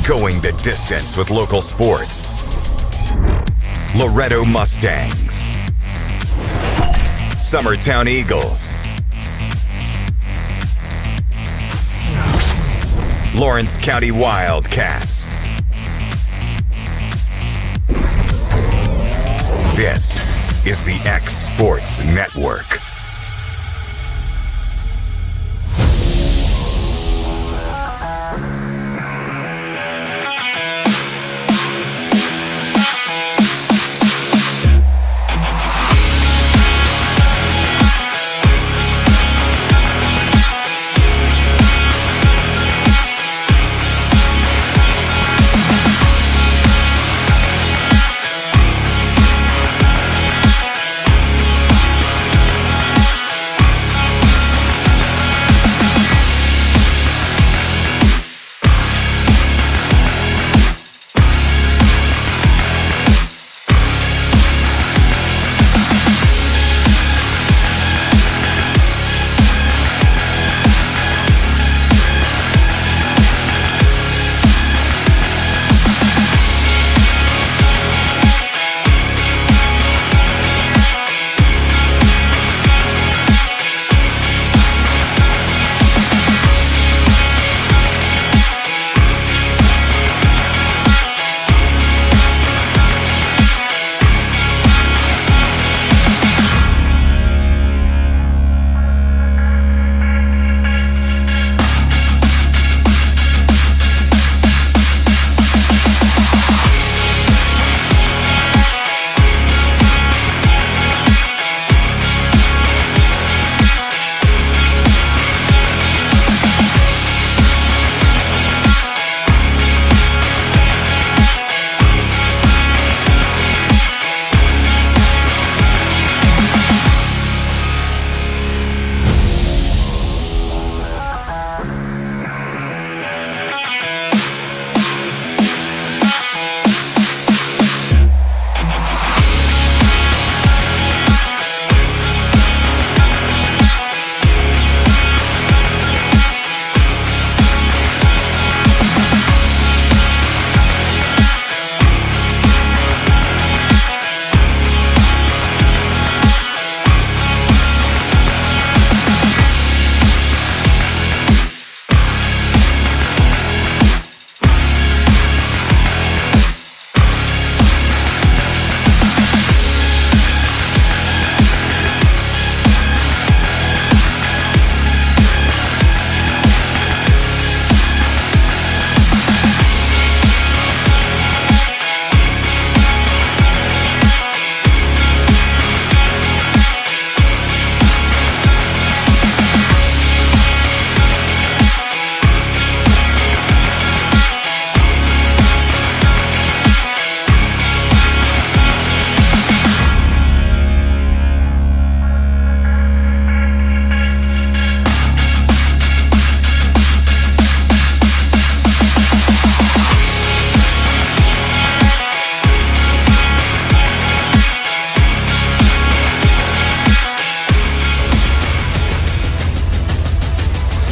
Going the distance with local sports. Loretto Mustangs. Summertown Eagles. Lawrence County Wildcats. This is the X Sports Network.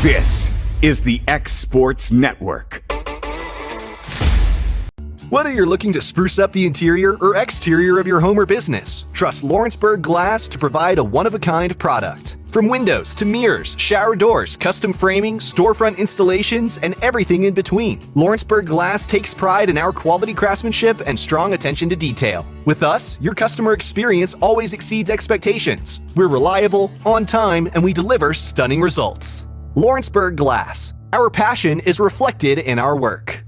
This is the X Sports Network. Whether you're looking to spruce up the interior or exterior of your home or business, trust Lawrenceburg Glass to provide a one-of-a-kind product. From windows to mirrors, shower doors, custom framing, storefront installations, and everything in between, Lawrenceburg Glass takes pride in our quality craftsmanship and strong attention to detail. With us, your customer experience always exceeds expectations. We're reliable, on time, and we deliver stunning results. Lawrenceburg Glass. Our passion is reflected in our work.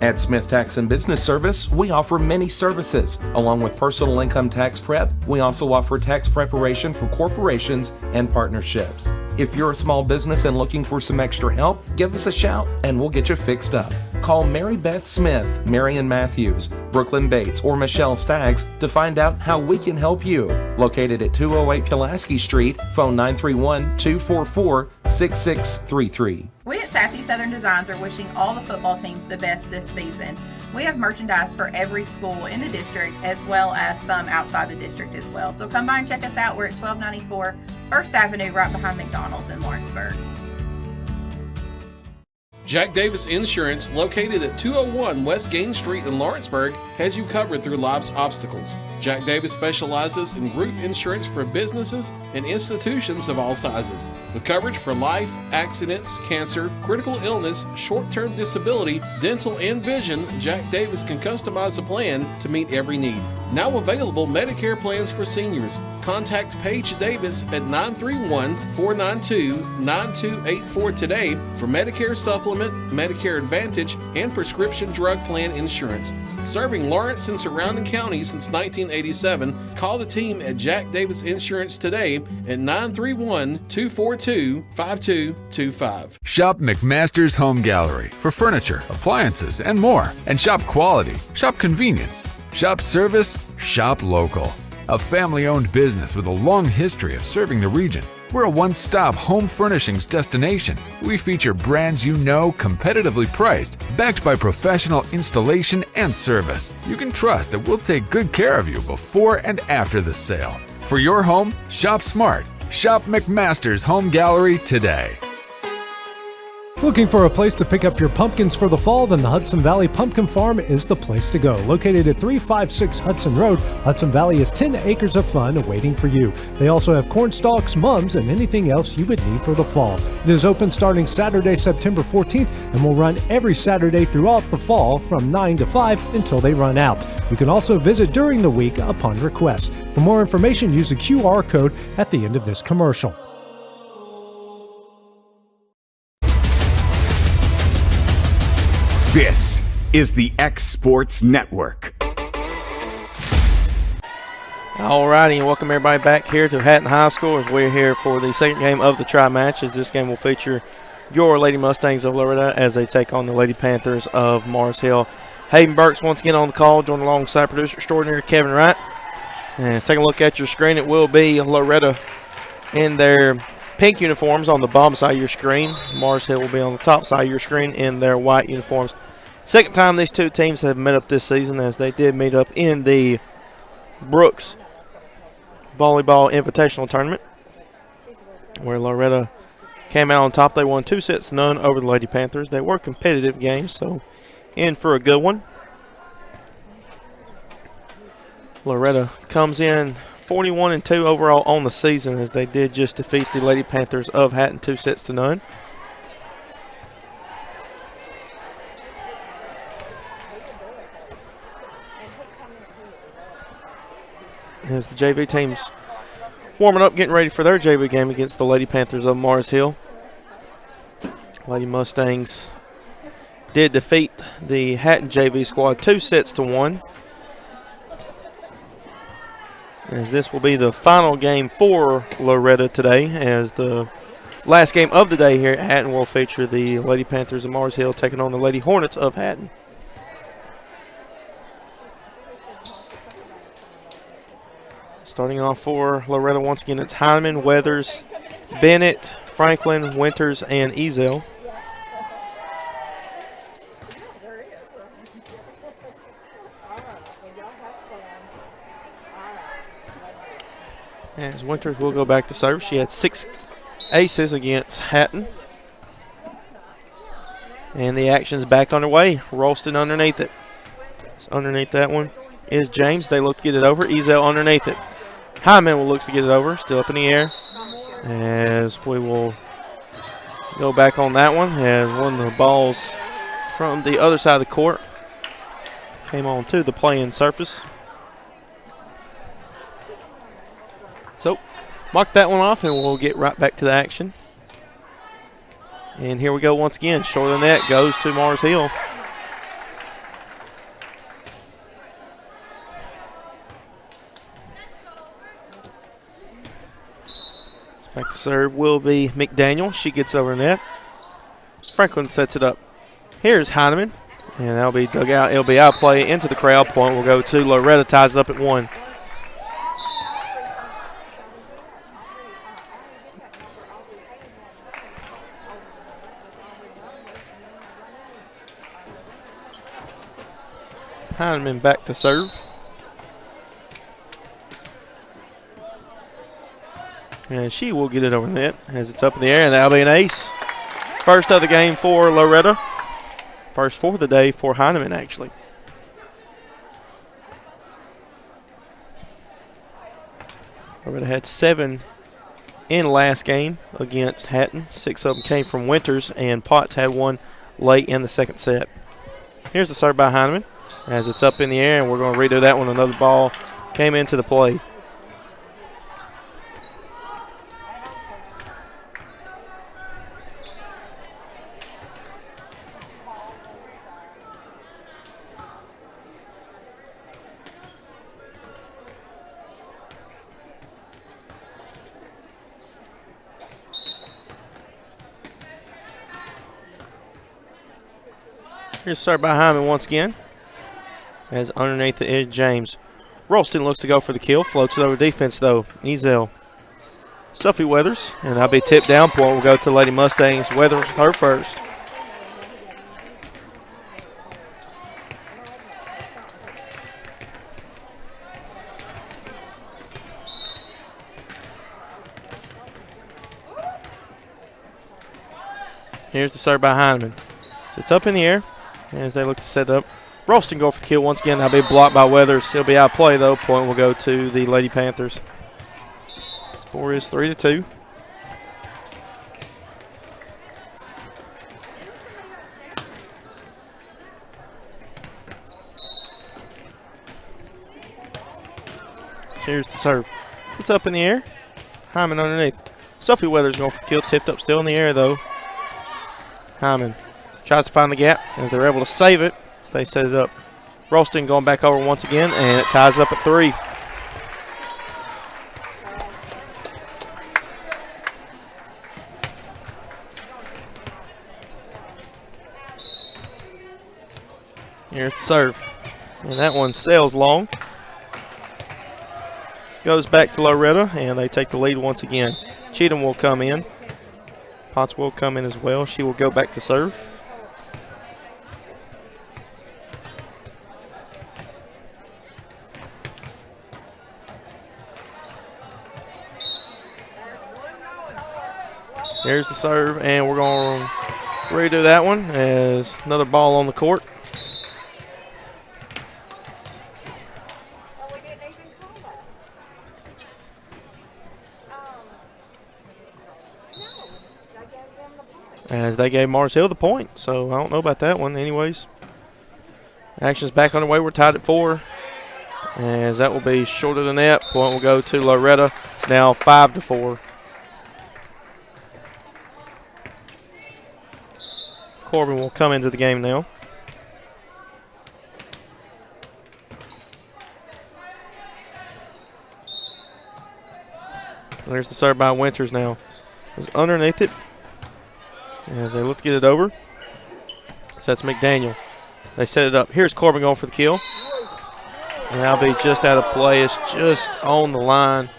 At Smith Tax and Business Service, we offer many services. Along with personal income tax prep, we also offer tax preparation for corporations and partnerships. If you're a small business and looking for some extra help, give us a shout and we'll get you fixed up. Call Mary Beth Smith, Marion Matthews, Brooklyn Bates, or Michelle Staggs to find out how we can help you. Located at 208 Pulaski Street, phone 931-244-6633. We at Sassy Southern Designs are wishing all the football teams the best this season. We have merchandise for every school in the district as well as some outside the district as well. So come by and check us out. We're at 1294 First Avenue right behind McDonald's in Lawrenceburg. Jack Davis Insurance, located at 201 West Gain Street in Lawrenceburg, has you covered through life's obstacles. Jack Davis specializes in group insurance for businesses and institutions of all sizes. With coverage for life, accidents, cancer, critical illness, short-term disability, dental, and vision, Jack Davis can customize a plan to meet every need. Now available Medicare plans for seniors. Contact Paige Davis at 931-492-9284 today for Medicare Supplement, Medicare Advantage, and prescription drug plan insurance. Serving Lawrence and surrounding counties since 1987, call the team at Jack Davis Insurance today at 931-242-5225. Shop McMaster's Home Gallery for furniture, appliances, and more. And shop quality, shop convenience, shop service, shop local. A family-owned business with a long history of serving the region. We're a one-stop home furnishings destination. We feature brands you know, competitively priced, backed by professional installation and service. You can trust that we'll take good care of you before and after the sale. For your home, shop smart. Shop McMaster's Home Gallery today. Looking for a place to pick up your pumpkins for the fall? Then the Hudson Valley Pumpkin Farm is the place to go. Located at 356 Hudson Road, Hudson Valley has 10 acres of fun waiting for you. They also have corn stalks, mums, and anything else you would need for the fall. It is open starting Saturday, September 14th, and will run every Saturday throughout the fall from 9 to 5 until they run out. You can also visit during the week upon request. For more information, use the QR code at the end of this commercial. This is the X Sports Network. Alrighty, and welcome everybody back here to Hatton High School as we're here for the second game of the tri-match, as this game will feature your Lady Mustangs of Loretto as they take on the Lady Panthers of Mars Hill. Hayden Burks once again on the call, joined alongside producer extraordinary Kevin Wright. And let's take a look at your screen. It will be Loretto in their pink uniforms on the bottom side of your screen. Mars Hill will be on the top side of your screen in their white uniforms. Second time these two teams have met up this season, as they did meet up in the Brooks Volleyball Invitational Tournament, where Loretto came out on top. They won 2-0 over the Lady Panthers. They were competitive games, so in for a good one. Loretto comes in 41-2 overall on the season, as they did just defeat the Lady Panthers of Hatton 2-0. As the JV team's warming up, getting ready for their JV game against the Lady Panthers of Mars Hill. Lady Mustangs did defeat the Hatton JV squad 2-1. As this will be the final game for Loretto today, as the last game of the day here at Hatton will feature the Lady Panthers of Mars Hill taking on the Lady Hornets of Hatton. Starting off for Loretto once again, it's Heineman, Weathers, Bennett, Franklin, Winters, and Ezel. As Winters will go back to serve. She had 6 aces against Hatton. And the action's back underway. Ralston underneath it. So underneath that one is James. They look to get it over. Ezel underneath it. Hyman will look to get it over. Still up in the air. As we will go back on that one. As one of the balls from the other side of the court came on to the playing surface. So, mark that one off, and we'll get right back to the action. And here we go once again. Short of the net goes to Mars Hill. Back to serve will be McDaniel. She gets over net. Franklin sets it up. Here's Heineman, and that'll be dug out. It'll be out play into the crowd. Point will go to Loretto. Ties it up at 1. Heineman back to serve. And she will get it over net as it's up in the air, and that'll be an ace. First of the game for Loretto. First for the day for Heineman, actually. Loretto had 7 in last game against Hatton. 6 of them came from Winters, and Potts had 1 late in the second set. Here's the serve by Heineman as it's up in the air, and we're going to redo that one. Another ball came into the play. Here's serve by Hyman once again. As underneath it is James. Rolston looks to go for the kill. Floats it over defense though. Ezel. Sophie Weathers. And that'll be tipped down. Point will go to Lady Mustangs. Weathers with her first. Here's the serve by Heineman. So it's up in the air as they look to set up. Rolston go for the kill once again. That'll be blocked by Weathers. He'll be out of play though. Point will go to the Lady Panthers. Score is 3-2. Here's the serve. So it's up in the air. Hyman underneath. Sophie Weathers going for the kill. Tipped up still in the air though. Hyman tries to find the gap as they're able to save it. So they set it up. Rolston going back over once again, and it ties up at 3. Here's the serve. And that one sails long. Goes back to Loretto, and they take the lead once again. Cheatham will come in. Potts will come in as well. She will go back to serve. Here's the serve, and we're going to redo that one as another ball on the court. As they gave Mars Hill the point, so I don't know about that one anyways. Action's back underway. We're tied at 4. As that will be short of the net. Point will go to Loretto. It's now 5-4. Corbin will come into the game now. There's the serve by Winters now. It's underneath it. As they look to get it over. So that's McDaniel. They set it up. Here's Corbin going for the kill. And that'll be just out of play. It's just on the line.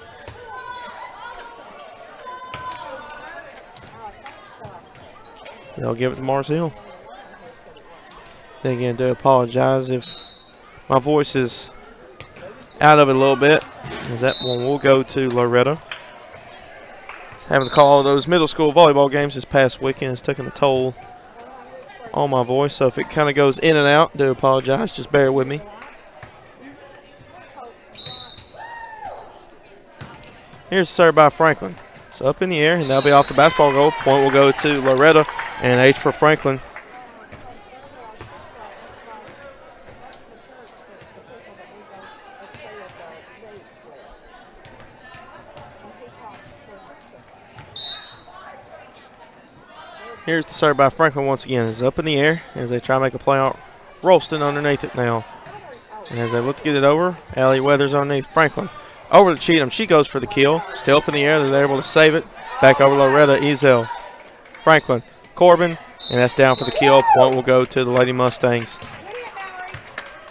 They'll give it to Mars Hill. Then again, do apologize if my voice is out of it a little bit. As that one will go to Loretto. Having to call those middle school volleyball games this past weekend has taken a toll on my voice. So if it kind of goes in and out, do apologize. Just bear with me. Here's the serve by Franklin. It's up in the air, and that'll be off the basketball goal. Point will go to Loretto, and ace for Franklin. Here's the serve by Franklin once again. It's up in the air as they try to make a play out. Rolston underneath it now. And as they look to get it over, Allie Weathers underneath. Franklin over to Cheatham. She goes for the kill. Still up in the air. They're able to save it. Back over Loretto. Ezel. Franklin. Corbin. And that's down for the kill. Point will go to the Lady Mustangs.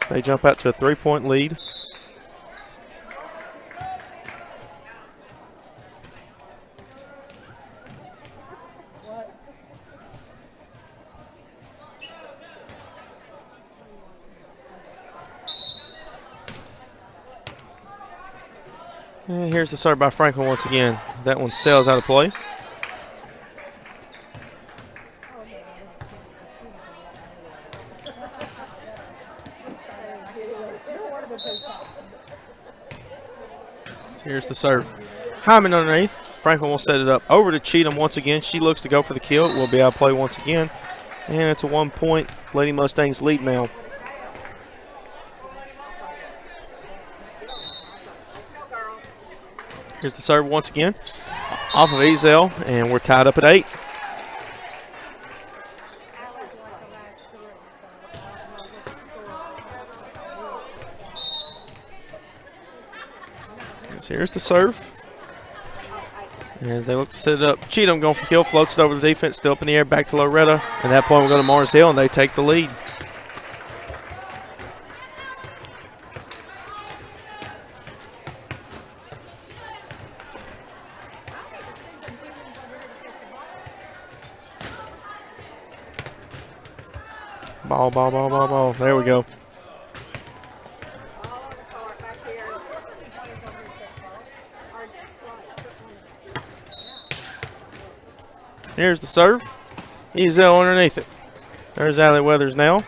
They jump out to a 3-point lead. And here's the serve by Franklin once again. That one sails out of play. Here's the serve. Hyman underneath. Franklin will set it up over to Cheatham once again. She looks to go for the kill. It will be out of play once again. And it's a 1-point Lady Mustangs lead now. Here's the serve once again. Off of Ezel, and we're tied up at 8. Here's the serve. As they look to set it up, Cheatham going for kill, floats it over the defense, still up in the air, back to Loretto. At that point, we'll go to Mars Hill, and they take the lead. Ball, ball, ball, ball, ball. There we go. Here's the serve. Ezel underneath it. There's Allie Weathers now.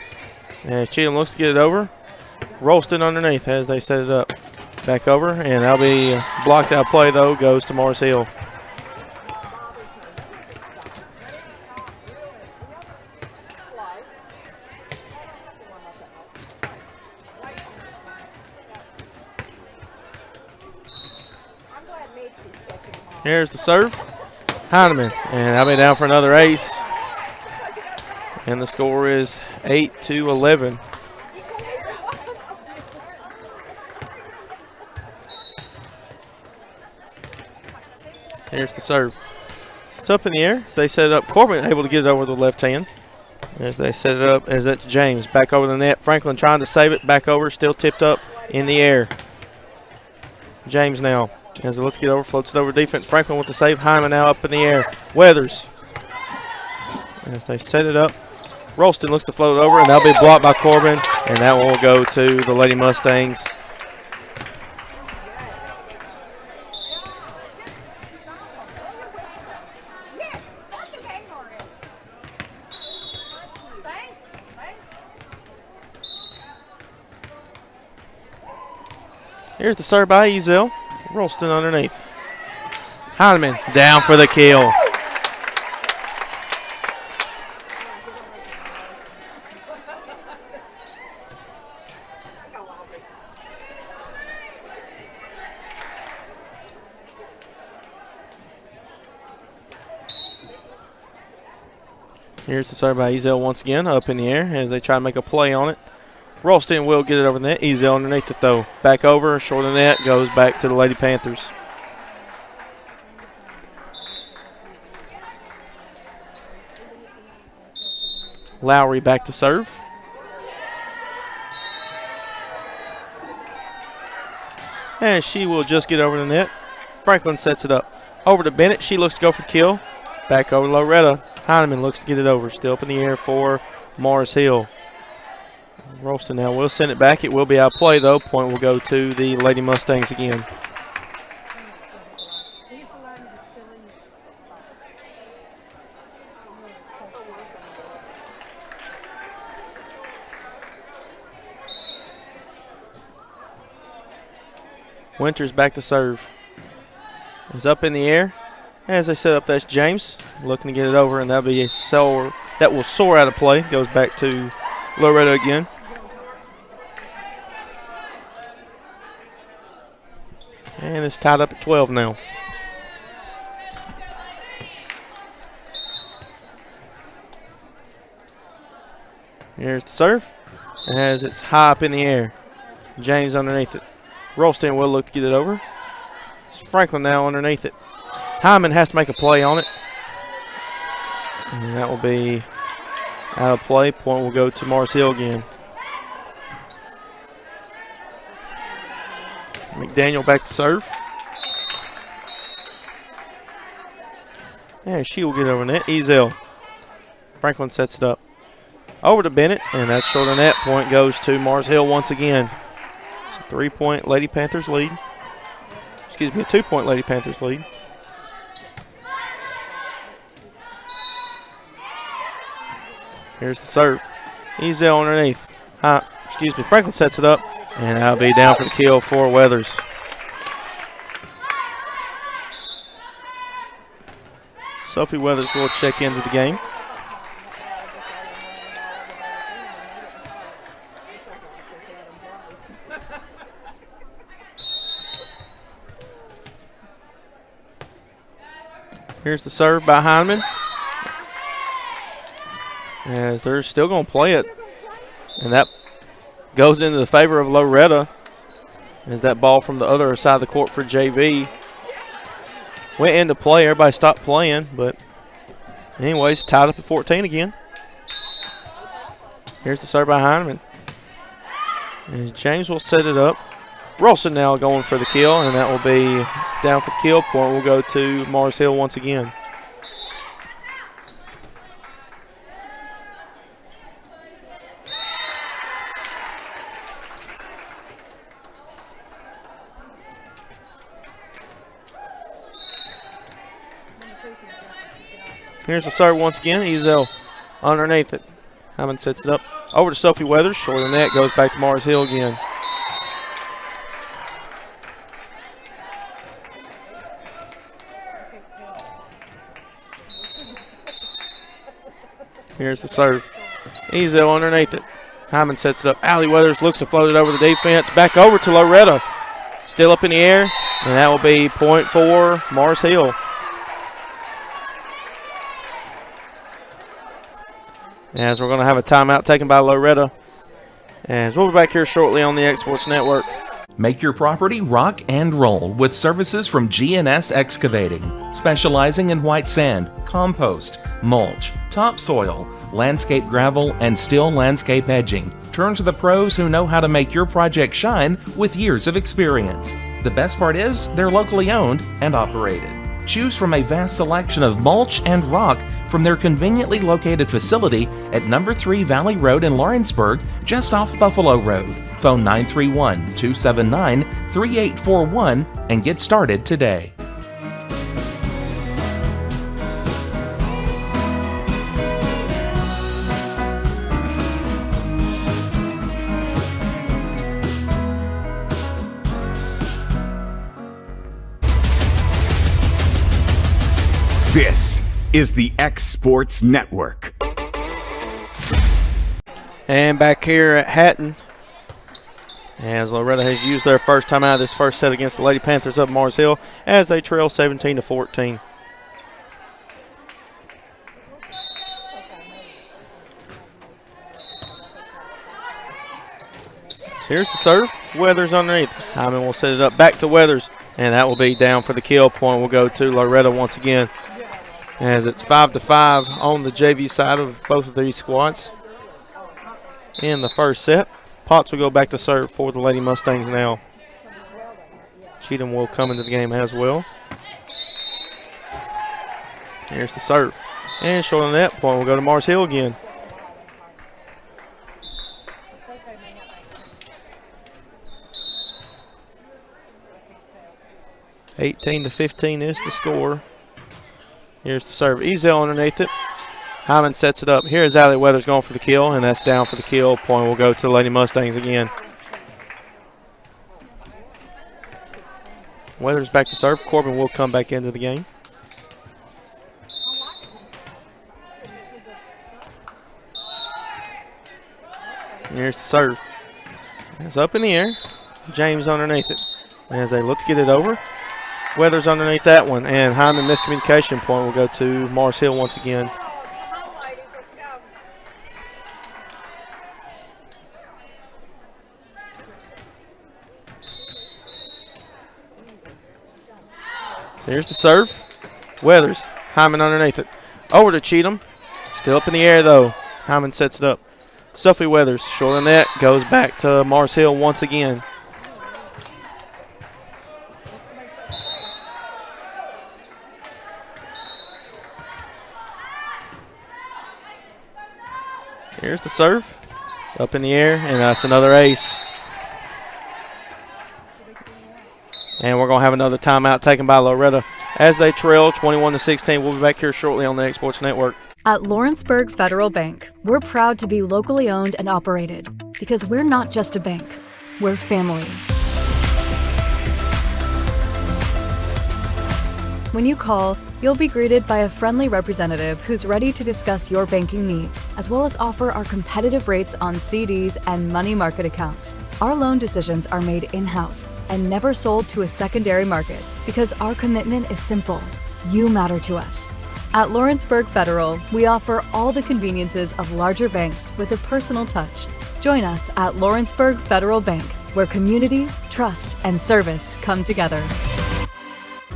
And Cheatham looks to get it over. Rolston underneath as they set it up. Back over, and that'll be blocked out play, though. Goes to Mars Hill. Here's the serve. Heineman, and I'll be down for another ace. And the score is 8-11. Here's the serve. It's up in the air. They set it up. Corbin able to get it over the left hand. As they set it up, as that's James. Back over the net. Franklin trying to save it. Back over. Still tipped up in the air. James now. As they look to get over, floats it over defense. Franklin with the save. Hyman now up in the air. Weathers. As they set it up, Rolston looks to float it over, and that'll be blocked by Corbin, and that one will go to the Lady Mustangs. Here's the serve by Ezel. Rolston underneath. Heineman down for the kill. Here's the serve by Ezel once again, up in the air as they try to make a play on it. Rolston will get it over the net. Ezel underneath it, though. Back over, short of the net, goes back to the Lady Panthers. Lowry back to serve. And she will just get over the net. Franklin sets it up. Over to Bennett. She looks to go for the kill. Back over to Loretto. Heineman looks to get it over. Still up in the air for Mars Hill. Rolston now will send it back. It will be out of play, though. Point will go to the Lady Mustangs again. Winters back to serve. It's up in the air. As they set up, that's James looking to get it over, and that'll be a soar. That will soar out of play. Goes back to Loretto again. And it's tied up at 12 now. Here's the serve. As it's high up in the air. James underneath it. Rolston will look to get it over. It's Franklin now underneath it. Hyman has to make a play on it. And that will be out of play. Point will go to Mars Hill again. McDaniel back to serve. And she will get over net. Ezel. Franklin sets it up. Over to Bennett, and that's short of net. Point goes to Mars Hill once again. It's a 3-point Lady Panthers lead. Excuse me, a 2-point Lady Panthers lead. Here's the serve. Ezel underneath. Franklin sets it up. And that'll be down for the kill for Weathers. Sophie Weathers will check into the game. Here's the serve by Heineman. As they're still going to play it. And that goes into the favor of Loretto. As that ball from the other side of the court for JV went into play. Everybody stopped playing, but anyways, tied up at 14 again. Here's the serve by Heineman. And James will set it up. Rolson now going for the kill, and that will be down for the kill. Point will go to Mars Hill once again. Here's the serve once again. Ezel underneath it. Hammond sets it up over to Sophie Weathers. Short of the net, goes back to Mars Hill again. Here's the serve. Ezel underneath it. Hyman sets it up. Allie Weathers looks to float it over the defense. Back over to Loretto. Still up in the air. And that will be point for Mars Hill. As we're going to have a timeout taken by Loretto. As we'll be back here shortly on the X Sports Network. Make your property rock and roll with services from G&S Excavating, specializing in white sand, compost, mulch, topsoil, landscape gravel, and steel landscape edging. Turn to the pros who know how to make your project shine with years of experience. The best part is they're locally owned and operated. Choose from a vast selection of mulch and rock from their conveniently located facility at number 3 Valley Road in Lawrenceburg, just off Buffalo Road. Phone 931-279-3841 and get started today. This is the X Sports Network. And back here at Hatton, as Loretto has used their first time out of this first set against the Lady Panthers of Mars Hill as they trail 17-14. So here's the serve. Weathers underneath. Hyman will set it up back to Weathers, and that will be down for the kill. Point will go to Loretto once again, as it's 5-5 on the JV side of both of these squads in the first set. Potts will go back to serve for the Lady Mustangs now. Cheatham will come into the game as well. Here's the serve. And short on that, point will go to Mars Hill again. (18-15) is the score. Here's the serve. Ezel underneath it. Hyman sets it up. Here's Allie Weathers going for the kill, and that's down for the kill. Point will go to the Lady Mustangs again. Weathers back to serve. Corbin will come back into the game. Here's the serve. It's up in the air. James underneath it. As they look to get it over. Weathers underneath that one, and Hyman miscommunication. Point will go to Mars Hill once again. So here's the serve. Weathers. Hyman underneath it. Over to Cheatham. Still up in the air, though. Hyman sets it up. Sophie Weathers, short on that, goes back to Mars Hill once again. Here's the serve. Up in the air, and that's another ace. And we're going to have another timeout taken by Loretto as they trail 21-16. We'll be back here shortly on the X Sports Network. At Lawrenceburg Federal Bank, we're proud to be locally owned and operated because we're not just a bank. we're family. When you call, you'll be greeted by a friendly representative who's ready to discuss your banking needs, as well as offer our competitive rates on CDs and money market accounts. Our loan decisions are made in-house and never sold to a secondary market because our commitment is simple. You matter to us. At Lawrenceburg Federal, we offer all the conveniences of larger banks with a personal touch. Join us at Lawrenceburg Federal Bank, where community, trust, and service come together.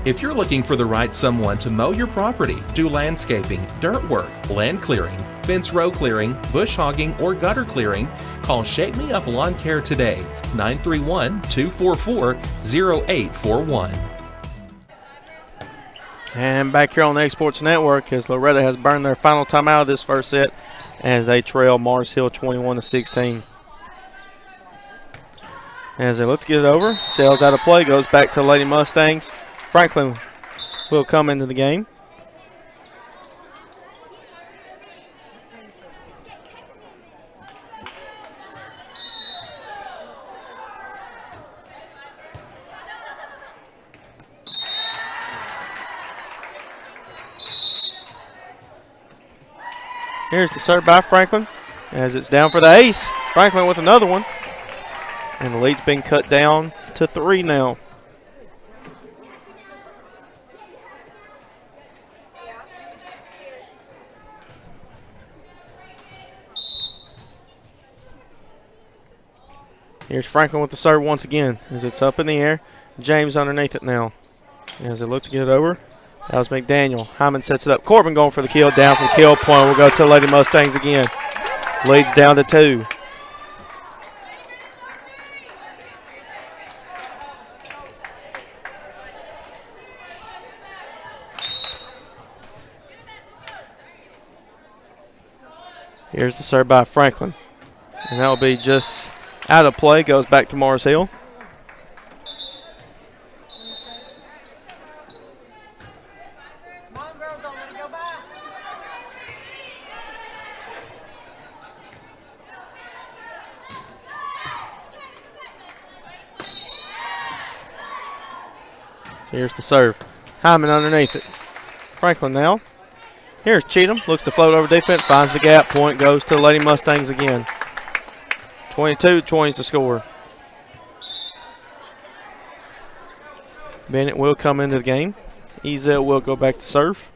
If you're looking for the right someone to mow your property, do landscaping, dirt work, land clearing, fence row clearing, bush hogging, or gutter clearing, call Shake Me Up Lawn Care today, 931-244-0841. And back here on the Exports Network, as Loretto has burned their final timeout of this first set as they trail Mars Hill 21-16. As they look to get it over, sails out of play, goes back to the Lady Mustangs. Franklin will come into the game. Here's the serve by Franklin as it's down for the ace. Franklin with another one. And the lead's been cut down to 3 now. Here's Franklin with the serve once again as it's up in the air. James underneath it now as they look to get it over. That was McDaniel. Hyman sets it up. Corbin going for the kill. Down for the kill. Point will go to the Lady Mustangs again. Leads down to 2. Here's the serve by Franklin. And that will be just out of play. Goes back to Mars Hill. Here's the serve. Hyman underneath it. Franklin now. Here's Cheatham. Looks to float over defense. Finds the gap. Point goes to the Lady Mustangs again. 22-20 is the score. Bennett will come into the game. Ezel will go back to serve.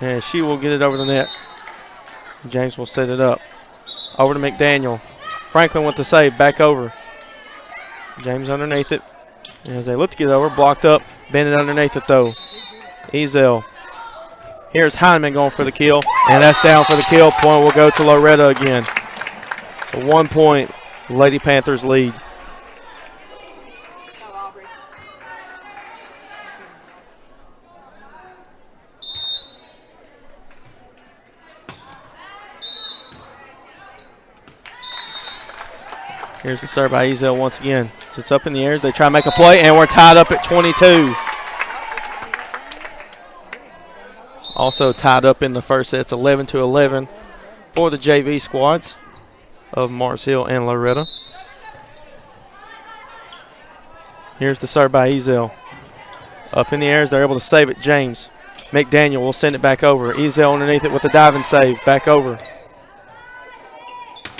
And she will get it over the net. James will set it up. Over to McDaniel. Franklin with the save. Back over. James underneath it. As they look to get it over. Blocked up. Bennett underneath it though. Ezel. Here's Hyman going for the kill. And that's down for the kill. Point will go to Loretto again. So 1 point. Lady Panthers lead. Here's the serve by Ezel once again. Sits up in the air as they try to make a play, and we're tied up at 22. Also tied up in the first set. It's 11-11 for the JV squads of Mars Hill and Loretto. Here's the serve by Ezel. Up in the air as they're able to save it. James. McDaniel will send it back over. Ezel underneath it with the diving save. Back over.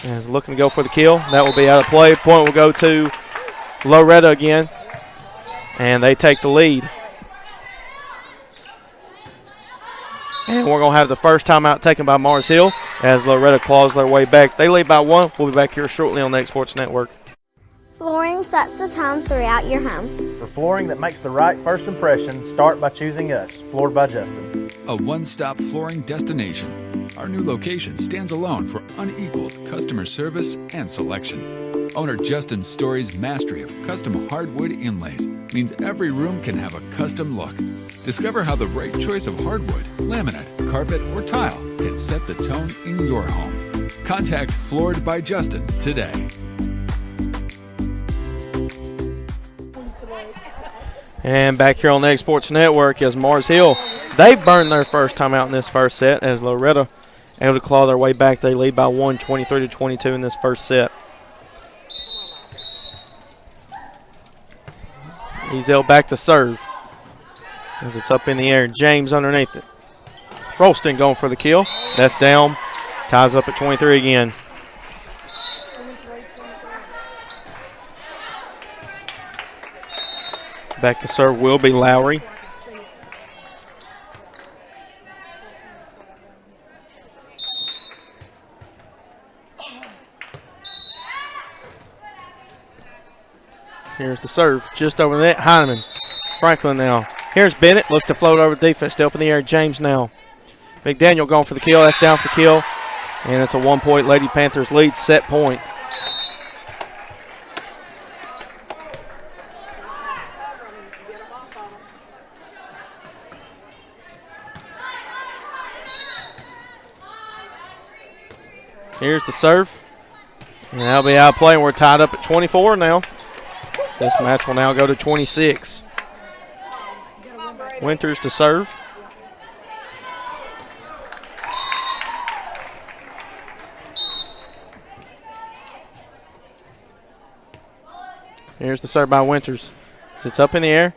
And is looking to go for the kill. That will be out of play. Point will go to Loretto again. And they take the lead. And we're going to have the first timeout taken by Mars Hill as Loretto claws their way back. They lead by 1. We'll be back here shortly on the Exports Network. Flooring sets the tone throughout your home. For flooring that makes the right first impression, start by choosing us, Floored by Justin. A one-stop flooring destination. Our new location stands alone for unequaled customer service and selection. Owner Justin Story's mastery of custom hardwood inlays means every room can have a custom look. Discover how the right choice of hardwood, laminate, carpet, or tile can set the tone in your home. Contact Floored by Justin today. And back here on the Exports Network is Mars Hill. They've burned their first time out in this first set as Loretto able to claw their way back. They lead by 1, 23-22 in this first set. Ezel back to serve as it's up in the air. James underneath it. Rolston going for the kill. That's down. Ties up at 23 again. Back to serve will be Lowry. Here's the serve, just over the net. Heineman. Franklin now. Here's Bennett, looks to float over the defense. Still up in the air. James now. McDaniel going for the kill. That's down for the kill. And it's a 1-point Lady Panthers lead, set point. Here's the serve. And that'll be out of play, and we're tied up at 24 now. This match will now go to 26. Winters to serve. Here's the serve by Winters. It's up in the air.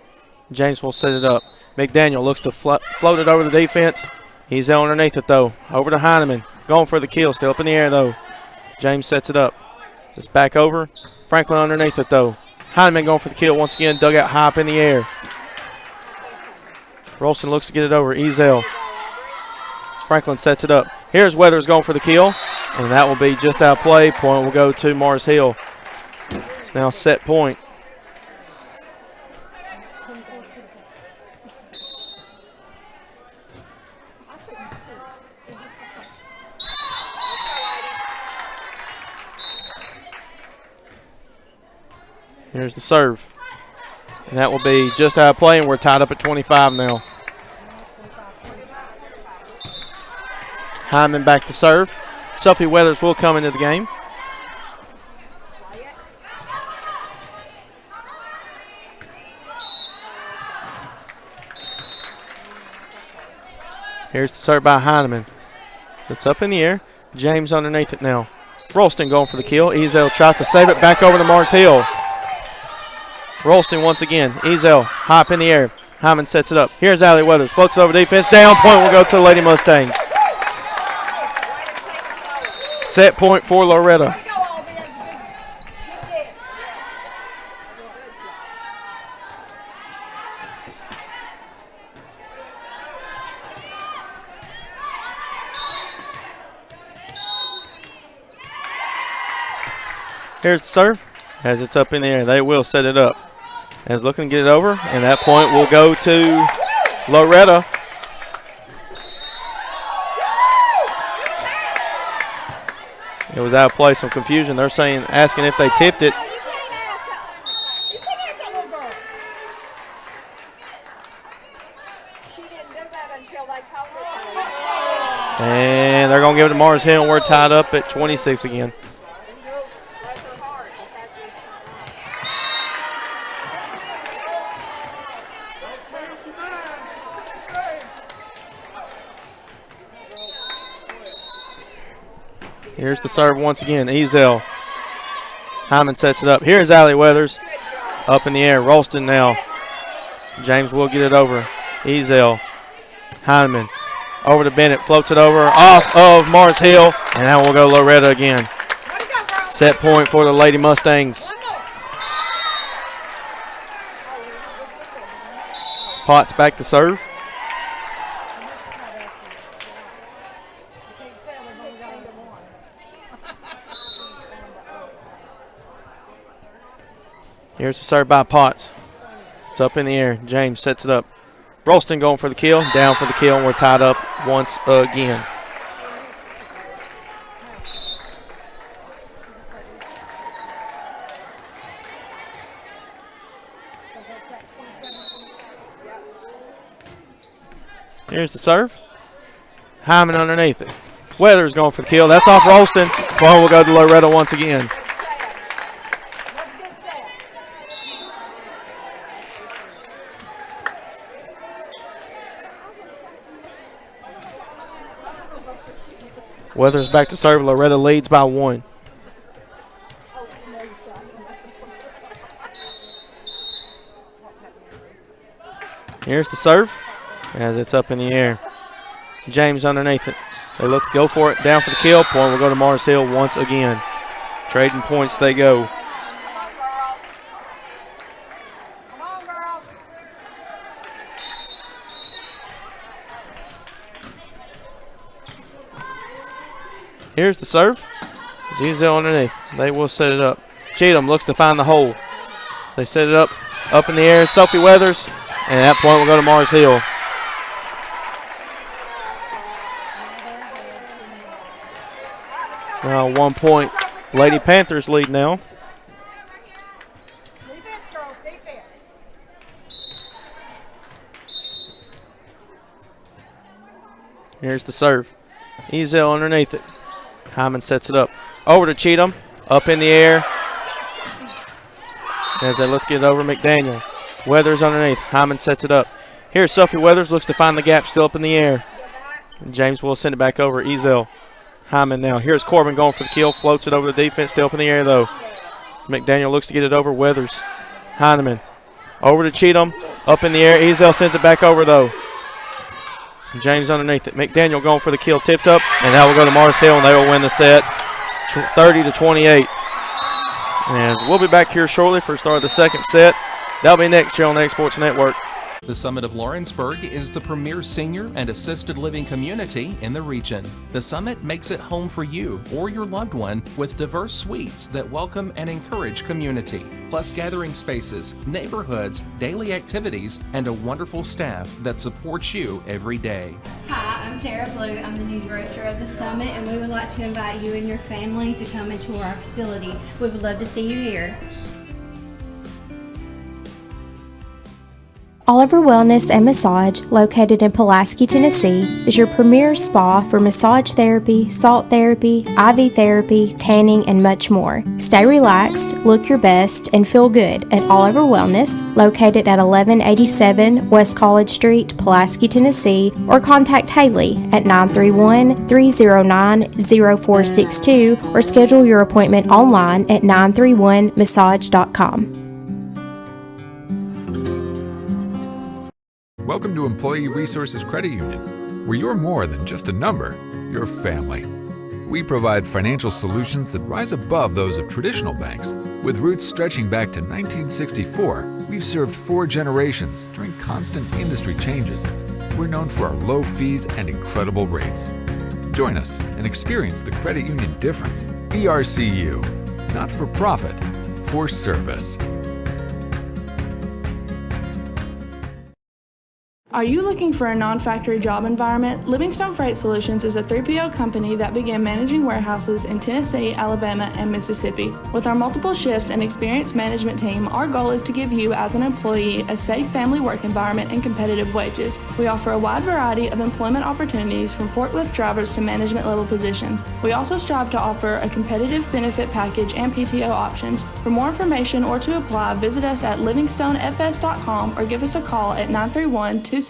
James will set it up. McDaniel looks to float it over the defense. He's underneath it, though. Over to Heineman. Going for the kill. Still up in the air, though. James sets it up. Just back over. Franklin underneath it, though. Heineman going for the kill once again. Dug out high up in the air. Rolston looks to get it over. Ezel. Franklin sets it up. Here's Weathers going for the kill. And that will be just out of play. Point will go to Mars Hill. It's now set point. Here's the serve. And that will be just out of play, and we're tied up at 25 now. Hyman back to serve. Sophie Weathers will come into the game. Here's the serve by Heineman. So it's up in the air. James underneath it now. Rolston going for the kill. Ezel tries to save it back over to Mars Hill. Rolston once again. Ezel high up in the air. Hyman sets it up. Here's Allie Weathers. Floats it over defense. Down. Point will go to the Lady Mustangs. Set point for Loretto. Here's the serve. As it's up in the air, they will set it up. As looking to get it over, and that point will go to Loretto. It was out of play, some confusion. They're asking if they tipped it. And they're going to give it to Mars Hill, and we're tied up at 26 again. Here's the serve once again. Ezel. Hyman sets it up. Here's Allie Weathers. Up in the air. Rolston now. James will get it over. Ezel. Hyman. Over to Bennett. Floats it over. Off of Mars Hill. And now we'll go Loretto again. Set point for the Lady Mustangs. Potts back to serve. Here's the serve by Potts. It's up in the air. James sets it up. Rolston going for the kill. Down for the kill, and we're tied up once again. Here's the serve. Hyman underneath it. Weathers going for the kill. That's off Rolston. Ball will go to Loretto once again. Weathers back to serve. Loretto leads by 1. Here's the serve as it's up in the air. James underneath it. They look to go for it. Down for the kill. Point will go to Mars Hill once again. Trading points they go. Here's the serve. Zizel underneath. They will set it up. Cheatham looks to find the hole. They set it up in the air. Sophie Weathers, and that point will go to Mars Hill. Now 1 point. Lady Panthers lead now. Here's the serve. Ezel underneath it. Hyman sets it up. Over to Cheatham. Up in the air. As they look to get it over McDaniel. Weathers underneath. Hyman sets it up. Here's Sophie Weathers. Looks to find the gap. Still up in the air. And James will send it back over. Ezel. Hyman now. Here's Corbin going for the kill. Floats it over the defense. Still up in the air though. McDaniel looks to get it over. Weathers. Heineman. Over to Cheatham. Up in the air. Ezel sends it back over though. James underneath it. McDaniel going for the kill. Tipped up. And that will go to Mars Hill and they will win the set 30-28. And we'll be back here shortly for the start of the second set. That'll be next here on the X Sports Network. The Summit of Lawrenceburg is the premier senior and assisted living community in the region. The Summit makes it home for you or your loved one with diverse suites that welcome and encourage community, plus gathering spaces, neighborhoods, daily activities, and a wonderful staff that supports you every day. Hi, I'm Tara Blue. I'm the new director of the Summit, and we would like to invite you and your family to come and tour our facility. We would love to see you here. Oliver Wellness and Massage, located in Pulaski, Tennessee, is your premier spa for massage therapy, salt therapy, IV therapy, tanning, and much more. Stay relaxed, look your best, and feel good at Oliver Wellness, located at 1187 West College Street, Pulaski, Tennessee, or contact Haley at 931-309-0462 or schedule your appointment online at 931massage.com. Welcome to Employee Resources Credit Union, where you're more than just a number, you're family. We provide financial solutions that rise above those of traditional banks. With roots stretching back to 1964, we've served 4 generations during constant industry changes. We're known for our low fees and incredible rates. Join us and experience the credit union difference. ERCU, not for profit, for service. Are you looking for a non-factory job environment? Livingstone Freight Solutions is a 3PL company that began managing warehouses in Tennessee, Alabama, and Mississippi. With our multiple shifts and experienced management team, our goal is to give you, as an employee, a safe family work environment and competitive wages. We offer a wide variety of employment opportunities from forklift drivers to management level positions. We also strive to offer a competitive benefit package and PTO options. For more information or to apply, visit us at livingstonefs.com or give us a call at 931-269-3255.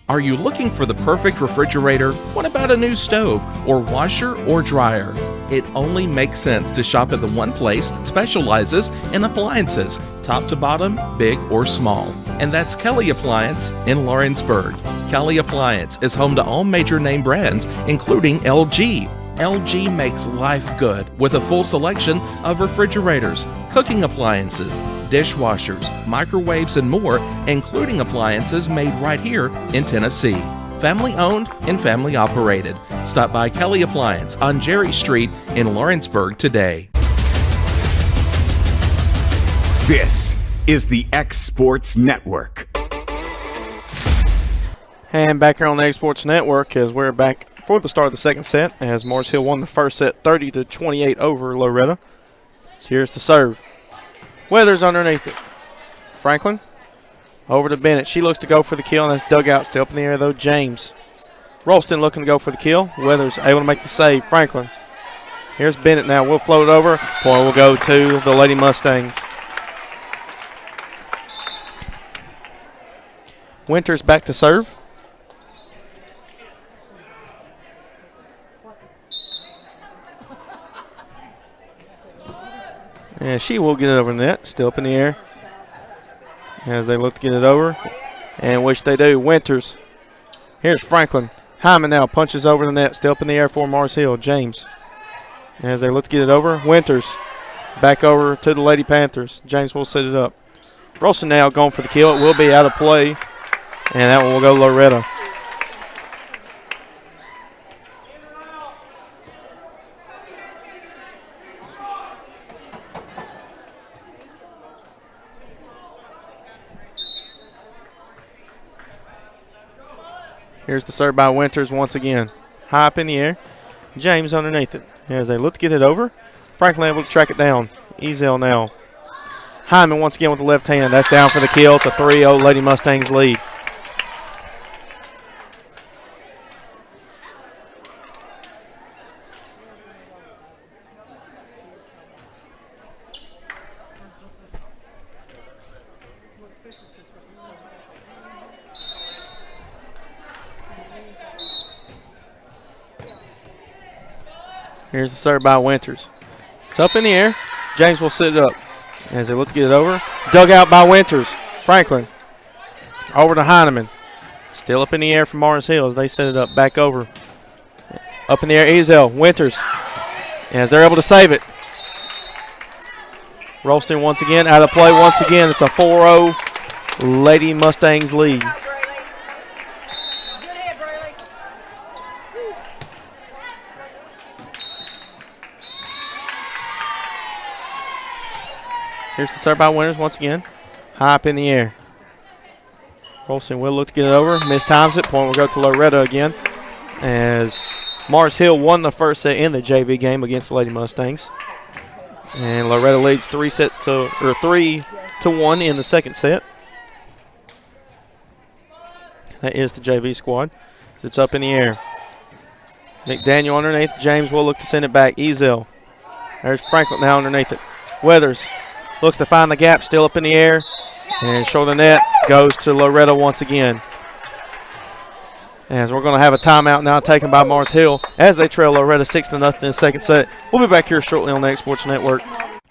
Are you looking for the perfect refrigerator? What about a new stove or washer or dryer? It only makes sense to shop at the one place that specializes in appliances, top to bottom, big or small. And that's Kelly Appliance in Lawrenceburg. Kelly Appliance is home to all major name brands, including LG. LG makes life good with a full selection of refrigerators, cooking appliances, dishwashers, microwaves, and more, including appliances made right here in Tennessee. Family owned and family operated. Stop by Kelly Appliance on Jerry Street in Lawrenceburg today. This is the X Sports Network. And back here on the X Sports Network as we're back for the start of the second set as Mars Hill won the first set 30-28 over Loretto. So here's the serve. Weathers underneath it. Franklin over to Bennett. She looks to go for the kill, and that's dugout still up in the air though. James. Rolston looking to go for the kill. Weathers able to make the save. Franklin. Here's Bennett now. We'll float it over. Point will go to the Lady Mustangs. Winters back to serve. And she will get it over the net. Still up in the air as they look to get it over. And which they do. Winters. Here's Franklin. Hyman now punches over the net. Still up in the air for Mars Hill. James. As they look to get it over. Winters. Back over to the Lady Panthers. James will set it up. Rolston now going for the kill. It will be out of play. And that one will go Loretto. Here's the serve by Winters once again. High up in the air. James underneath it. As they look to get it over. Franklin able to track it down. Ezel now. Hyman once again with the left hand. That's down for the kill. It's a 3-0 Lady Mustangs lead. Here's the serve by Winters. It's up in the air. James will sit it up as they look to get it over. Dug out by Winters. Franklin over to Heineman. Still up in the air from Mars Hill as they set it up. Back over. Up in the air, Ezel. Winters as they're able to save it. Rolston once again out of play. Once again, it's a 4-0 Lady Mustangs lead. Here's the serve by Winters once again. High up in the air. Rolston will look to get it over. Mistimes it. Point will go to Loretto again. As Mars Hill won the first set in the JV game against the Lady Mustangs. And Loretto leads 3-1 in the second set. That is the JV squad. So it's up in the air. McDaniel underneath. James will look to send it back. Ezel. There's Franklin now underneath it. Weathers looks to find the gap, still up in the air. And short of the net goes to Loretto once again. As we're going to have a timeout now taken by Mars Hill as they trail Loretto 6-0 in the second set. We'll be back here shortly on the X Sports Network.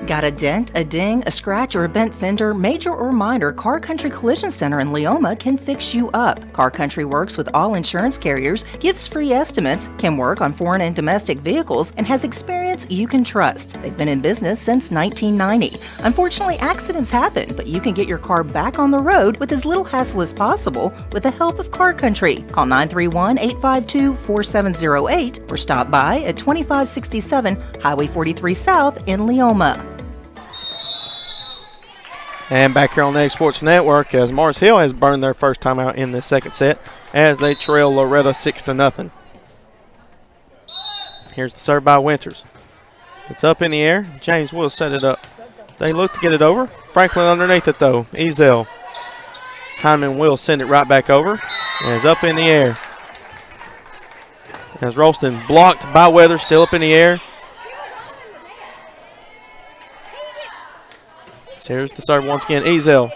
Got a dent, a ding, a scratch, or a bent fender? Major or minor, Car Country Collision Center in Leoma can fix you up. Car Country works with all insurance carriers, gives free estimates, can work on foreign and domestic vehicles, and has experience you can trust. They've been in business since 1990. Unfortunately, accidents happen, but you can get your car back on the road with as little hassle as possible with the help of Car Country. Call 931-852-4708 or stop by at 2567 Highway 43 South in Leoma. And back here on the X Sports Network as Mars Hill has burned their first time out in the second set as they trail Loretto 6-0. Here's the serve by Winters. It's up in the air. James will set it up. They look to get it over. Franklin underneath it though. Ezel. Hyman will send it right back over. And it's up in the air. As Rolston blocked by Weather, still up in the air. Here's the serve once again. Ezel.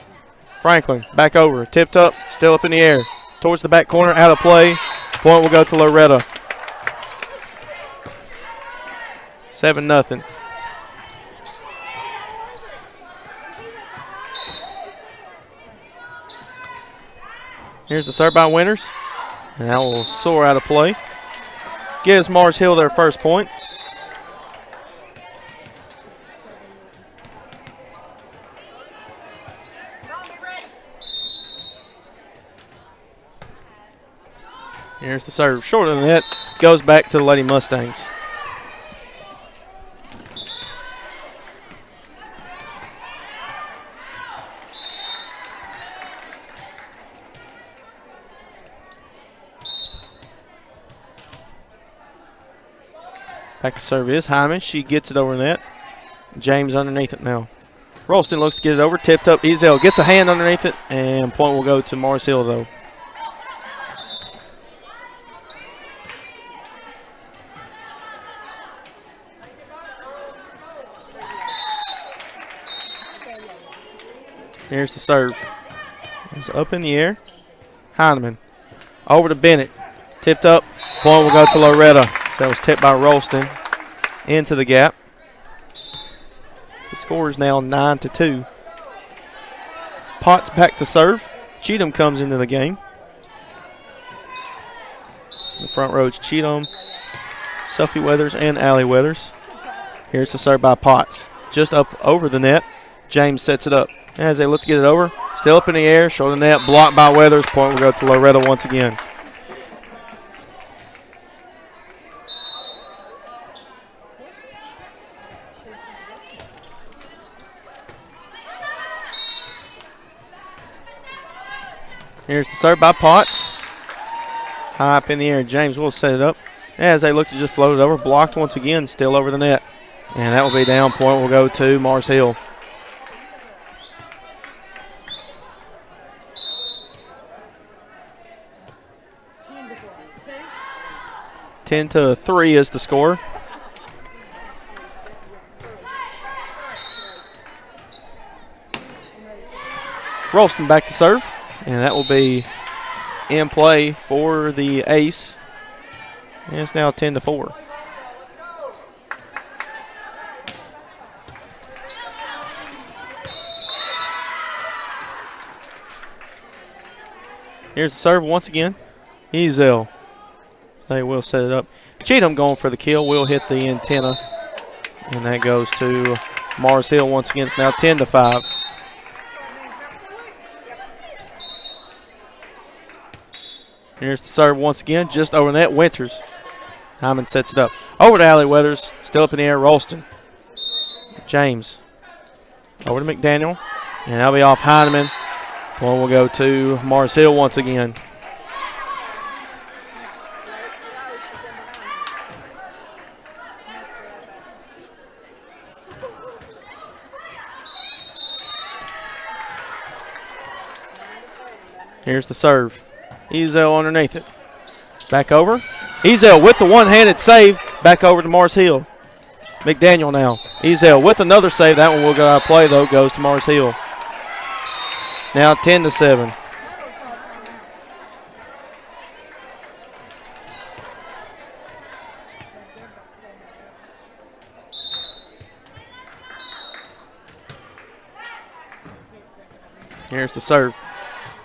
Franklin back over. Tipped up. Still up in the air. Towards the back corner. Out of play. Point will go to Loretto. 7-0. Here's the serve by Winters. And that will soar out of play. Gives Mars Hill their first point. Here's the serve. Short of the net. Goes back to the Lady Mustangs. Back to serve is Hyman. She gets it over the net. James underneath it now. Rolston looks to get it over. Tipped up. Ezel gets a hand underneath it. And point will go to Mars Hill though. Here's the serve. It's up in the air. Heineman. Over to Bennett. Tipped up. Point will go to Loretto. So that was tipped by Rolston into the gap. the score is now 9-2. Potts back to serve. Cheatham comes into the game. The front row is Cheatham, Sophie Weathers, and Allie Weathers. Here's the serve by Potts. Just up over the net. James sets it up. As they look to get it over, still up in the air, short of the net, blocked by Weathers. Point will go to Loretto once again. Here's the serve by Potts. High up in the air, James will set it up. As they look to just float it over, blocked once again, still over the net. And that will be down. Point will go to Mars Hill. Ten to 3 is the score. Ralston back to serve. And that will be in play for the ace. And it's now 10-4. Here's the serve once again. Ezel. They will set it up. Cheatham going for the kill. Will hit the antenna. And that goes to Mars Hill once again. It's now 10-5. Here's the serve once again, just over the net. Winters. Hyman sets it up. Over to Allie Weathers. Still up in the air. Ralston. James. Over to McDaniel. And that'll be off Heineman. One will go to Mars Hill once again. Here's the serve. Ezel underneath it. Back over. Ezel with the one-handed save. Back over to Mars Hill. McDaniel now. Ezel with another save. That one will go out of play, though. Goes to Mars Hill. It's now 10-7. Here's the serve.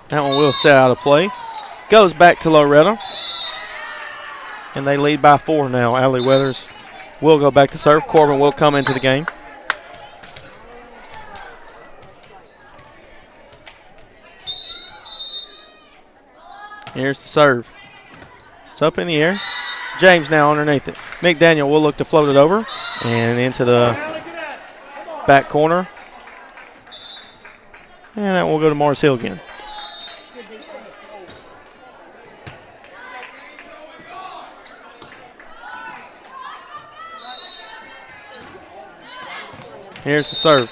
That one will set out of play. Goes back to Loretto. And they lead by 4 now. Allie Weathers will go back to serve. Corbin will come into the game. Here's the serve. It's up in the air. James now underneath it. McDaniel will look to float it over. And into the back corner. And that will go to Mars Hill again. Here's the serve.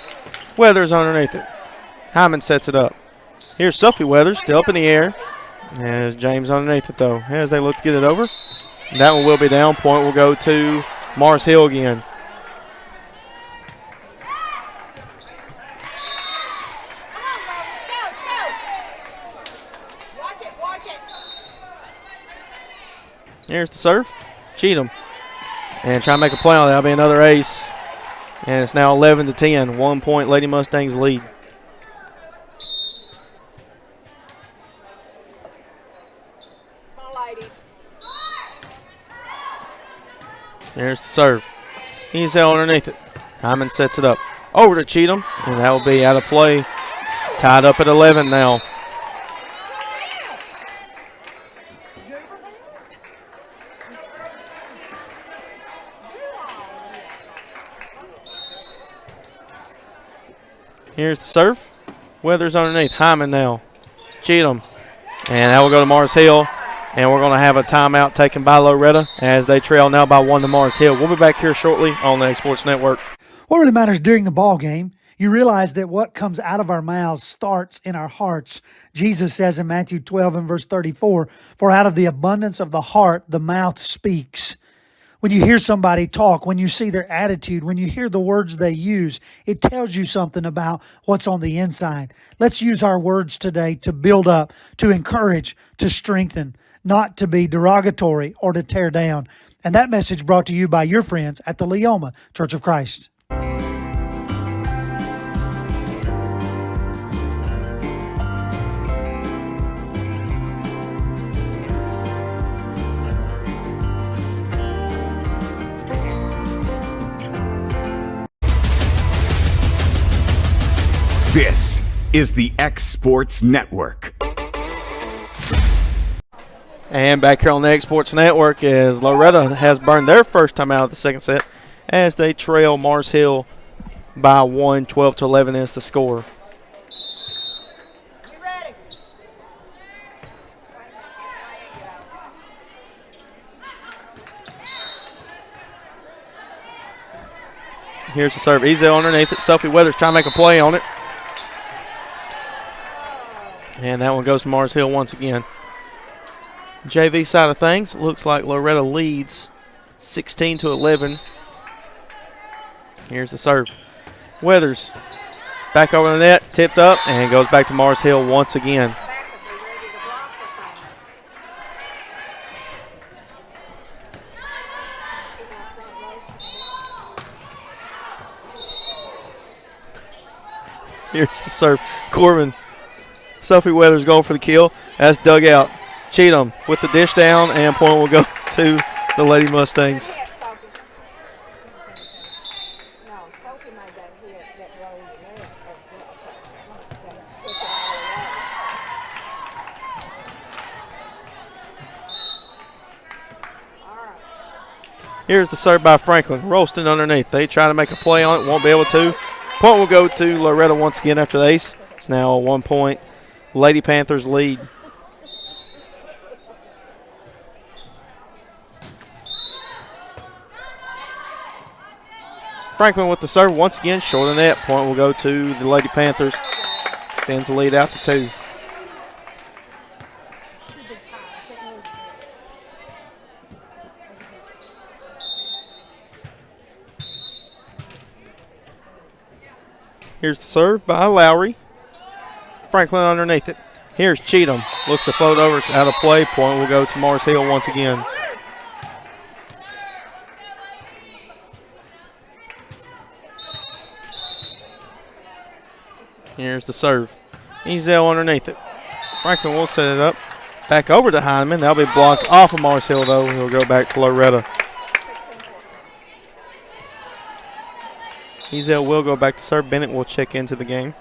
Weathers underneath it. Hyman sets it up. Here's Sophie Weathers, still up in the air. And James underneath it, though. As they look to get it over. And that one will be down. Point will go to Mars Hill again. Here's the serve. Cheatham. And try to make a play on that. That'll be another ace. And it's now 11-10. 1 point Lady Mustangs lead. There's the serve. He's held underneath it. Hyman sets it up. Over to Cheatham. And that will be out of play. Tied up at 11 now. Here's the serve. Weathers underneath. Hyman now. Cheatham. And that will go to Mars Hill. And we're going to have a timeout taken by Loretto as they trail now by 1 to Mars Hill. We'll be back here shortly on the X Sports Network. What really matters during the ball game, you realize that what comes out of our mouths starts in our hearts. Jesus says in Matthew 12 and verse 34, "For out of the abundance of the heart, the mouth speaks." When you hear somebody talk, when you see their attitude, when you hear the words they use, it tells you something about what's on the inside. Let's use our words today to build up, to encourage, to strengthen, not to be derogatory or to tear down. And that message brought to you by your friends at the Leoma Church of Christ. This is the X Sports Network. And back here on the X Sports Network as Loretto has burned their first time out of the second set as they trail Mars Hill by 1, 12-11 is the score. Here's the serve. Easy underneath it. Sophie Weathers trying to make a play on it. And that one goes to Mars Hill once again. JV side of things, looks like Loretto leads 16-11. Here's the serve. Weathers back over the net, tipped up, and goes back to Mars Hill once again. Here's the serve. Corbin. Sophie Weathers going for the kill. That's dug out. Cheatham with the dish down, and point will go to the Lady Mustangs. Here's the serve by Franklin. Rolston underneath. They try to make a play on it. Won't be able to. Point will go to Loretto once again after the ace. It's now a 1 point Lady Panthers lead. Franklin with the serve once again, short of net. Point will go to the Lady Panthers. Extends the lead out to 2. Here's the serve by Lowry. Franklin underneath it. Here's Cheatham. Looks to float over. It's out of play. Point will go to Mars Hill once again. Here's the serve. Ezel underneath it. Franklin will set it up. Back over to Heineman. That'll be blocked off of Mars Hill, though. He'll go back to Loretto. Ezel will go back to serve. Bennett will check into the game.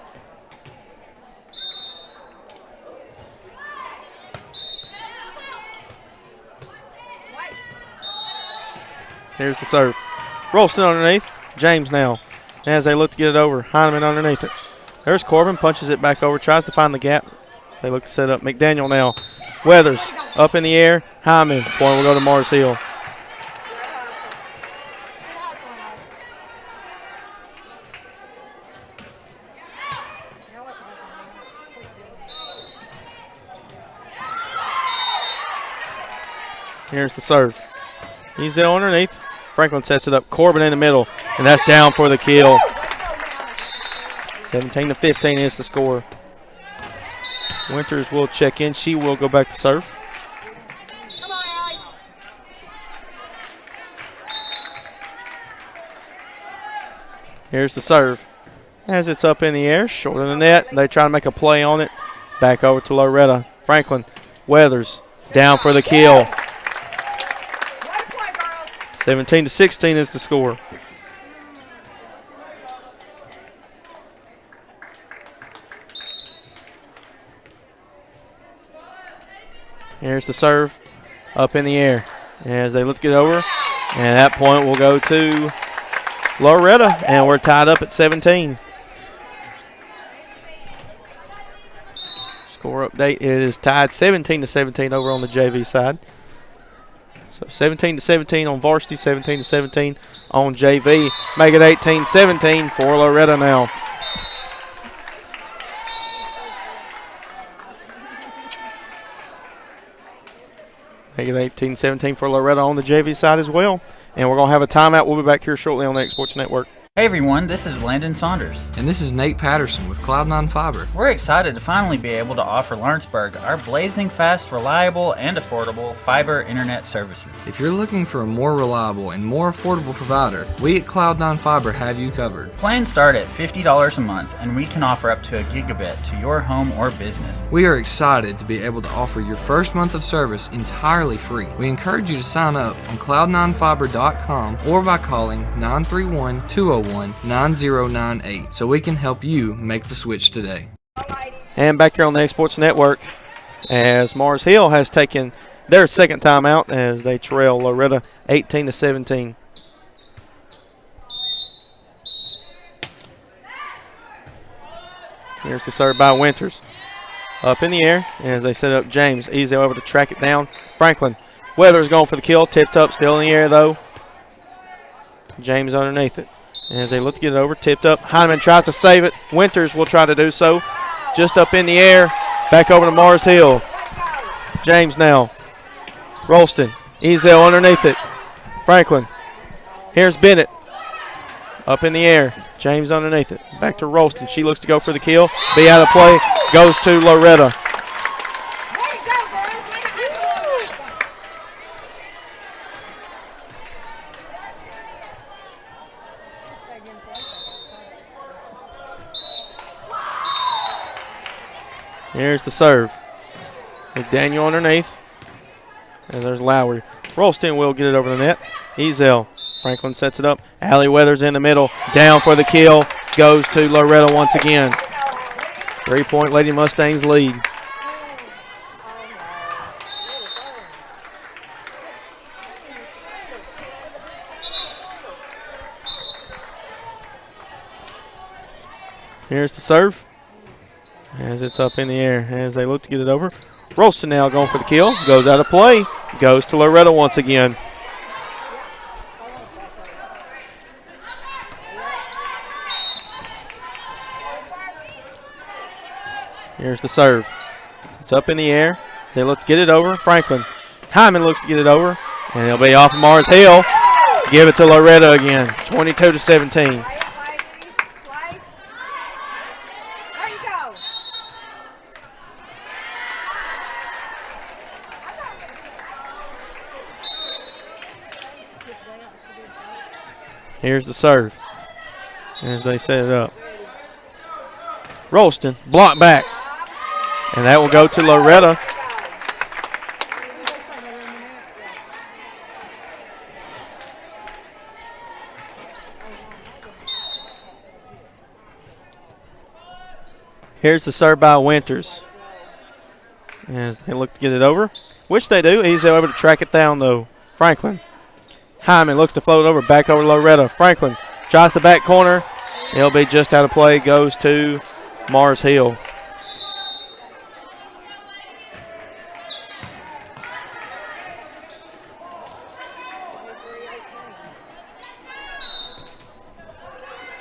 Here's the serve. Rolston underneath. James now. As they look to get it over. Heineman underneath it. There's Corbin. Punches it back over. Tries to find the gap. They look to set up. McDaniel now. Weathers up in the air. Hyman. Point will go to Mars Hill. Here's the serve. He's there underneath. Franklin sets it up. Corbin in the middle. And that's down for the kill. 17-15 is the score. Winters will check in. She will go back to serve. Here's the serve. As it's up in the air, short of the net. They try to make a play on it. Back over to Loretto. Franklin. Weathers. Down for the kill. 17-16 is the score. Here's the serve up in the air as they look to get over. And that point will go to Loretto, and we're tied up at 17. Score update, it is tied 17-17 over on the JV side. So 17-17 on varsity, 17-17 on JV. Make it 18-17 for Loretto now. Make it 18-17 for Loretto on the JV side as well. And we're going to have a timeout. We'll be back here shortly on the X Sports Network. Hey everyone, this is Landon Saunders. And this is Nate Patterson with Cloud9 Fiber. We're excited to finally be able to offer Lawrenceburg our blazing fast, reliable, and affordable fiber internet services. If you're looking for a more reliable and more affordable provider, we at Cloud9 Fiber have you covered. Plans start at $50 a month, and we can offer up to a gigabit to your home or business. We are excited to be able to offer your first month of service entirely free. We encourage you to sign up on cloud9fiber.com or by calling 931-201 201-9098 so we can help you make the switch today. And back here on the X Sports Network, as Mars Hill has taken their second timeout as they trail Loretto 18-17. Here's the serve by Winters. Up in the air as they set up James. Easy able to track it down. Franklin. Weathers going for the kill. Tipped up, still in the air though. James underneath it. As they look to get it over, tipped up. Heineman tries to save it. Winters will try to do so. Just up in the air. Back over to Mars Hill. James now. Rolston. Ezel underneath it. Franklin. Here's Bennett. Up in the air. James underneath it. Back to Rolston. She looks to go for the kill. Be out of play. Goes to Loretto. Here's the serve. McDaniel underneath. And there's Lowry. Rolston will get it over the net. Ezel. Franklin sets it up. Allie Weathers in the middle. Down for the kill. Goes to Loretto once again. 3-point Lady Mustangs lead. Here's the serve. As it's up in the air as they look to get it over. Rolston now going for the kill. Goes out of play. Goes to Loretto once again. Here's the serve. It's up in the air. They look to get it over. Franklin. Hyman looks to get it over. And it'll be off of Mars Hill. Give it to Loretto again. 22-17. Here's the serve as they set it up. Rolston, block back. And that will go to Loretto. Here's the serve by Winters. As they look to get it over, which they do. He's able to track it down, though. Franklin. Hyman looks to float over, back over to Loretto. Franklin tries the back corner. It'll be just out of play. Goes to Mars Hill.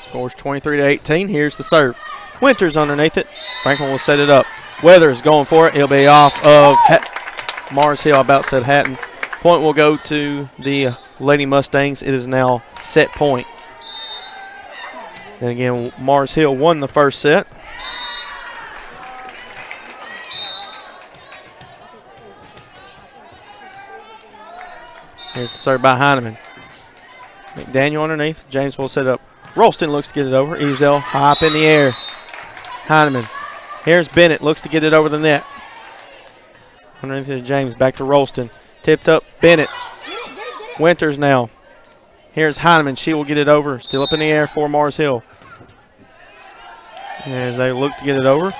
Scores 23-18. Here's the serve. Winters underneath it. Franklin will set it up. Weathers going for it. He'll be off of Mars Hill. I about said Hatton. Point will go to the Lady Mustangs. It is now set point. And again, Mars Hill won the first set. Here's the serve by Heineman. McDaniel underneath. James will set up. Rolston looks to get it over. Ezel high up in the air. Heineman. Here's Bennett. Looks to get it over the net. Underneath is James. Back to Rolston. Tipped up. Bennett. Winters now. Here's Heineman. She will get it over. Still up in the air for Mars Hill. As they look to get it over.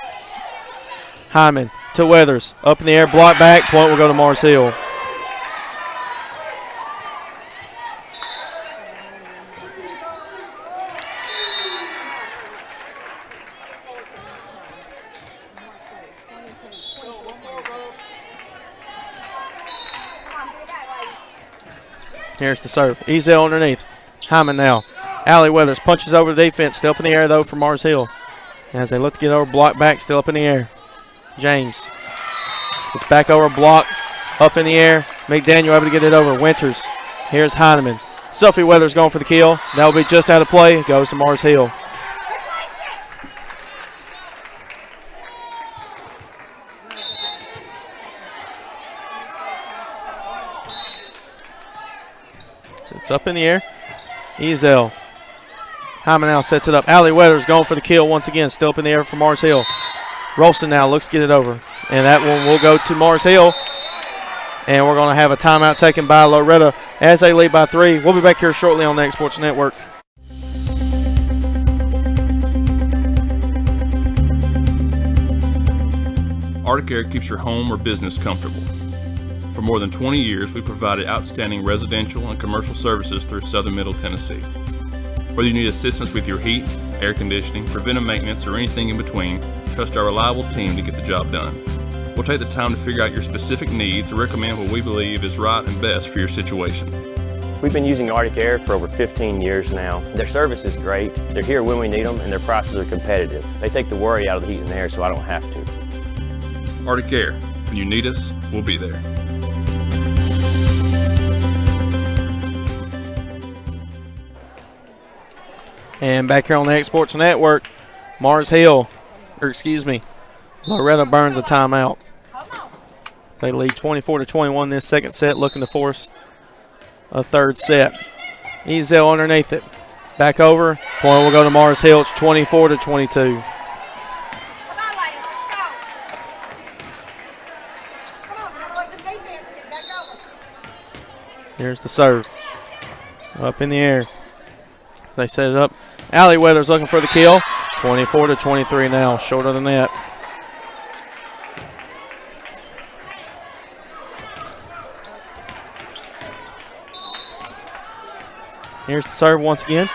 Heineman to Weathers. Up in the air. Block back. Point will go to Mars Hill. Here's the serve. Ezel underneath. Hyman now. Allie Weathers punches over the defense. Still up in the air, though, for Mars Hill. As they look to get over, block back, still up in the air. James. It's back over, block, up in the air. McDaniel able to get it over. Winters. Here's Heineman. Sophie Weathers going for the kill. That will be just out of play. Goes to Mars Hill. It's up in the air. Ezel. Hyman now sets it up. Allie Weathers going for the kill once again. Still up in the air for Mars Hill. Rolston now looks to get it over. And that one will go to Mars Hill. And we're going to have a timeout taken by Loretto as they lead by 3. We'll be back here shortly on the X Sports Network. Arctic Air keeps your home or business comfortable. For more than 20 years, we provided outstanding residential and commercial services through Southern Middle Tennessee. Whether you need assistance with your heat, air conditioning, preventive maintenance, or anything in between, trust our reliable team to get the job done. We'll take the time to figure out your specific needs and recommend what we believe is right and best for your situation. We've been using Arctic Air for over 15 years now. Their service is great, they're here when we need them, and their prices are competitive. They take the worry out of the heat and air so I don't have to. Arctic Air, when you need us, we'll be there. And back here on the X Sports Network, Loretto burns a timeout. They lead 24-21 this second set, looking to force a third set. Ezel underneath it. Back over. Point will go to Mars Hill. It's 24-22. Here's the serve. Up in the air. They set it up. Allie Weathers looking for the kill. 24-23 now, short of the net. Here's the serve once again,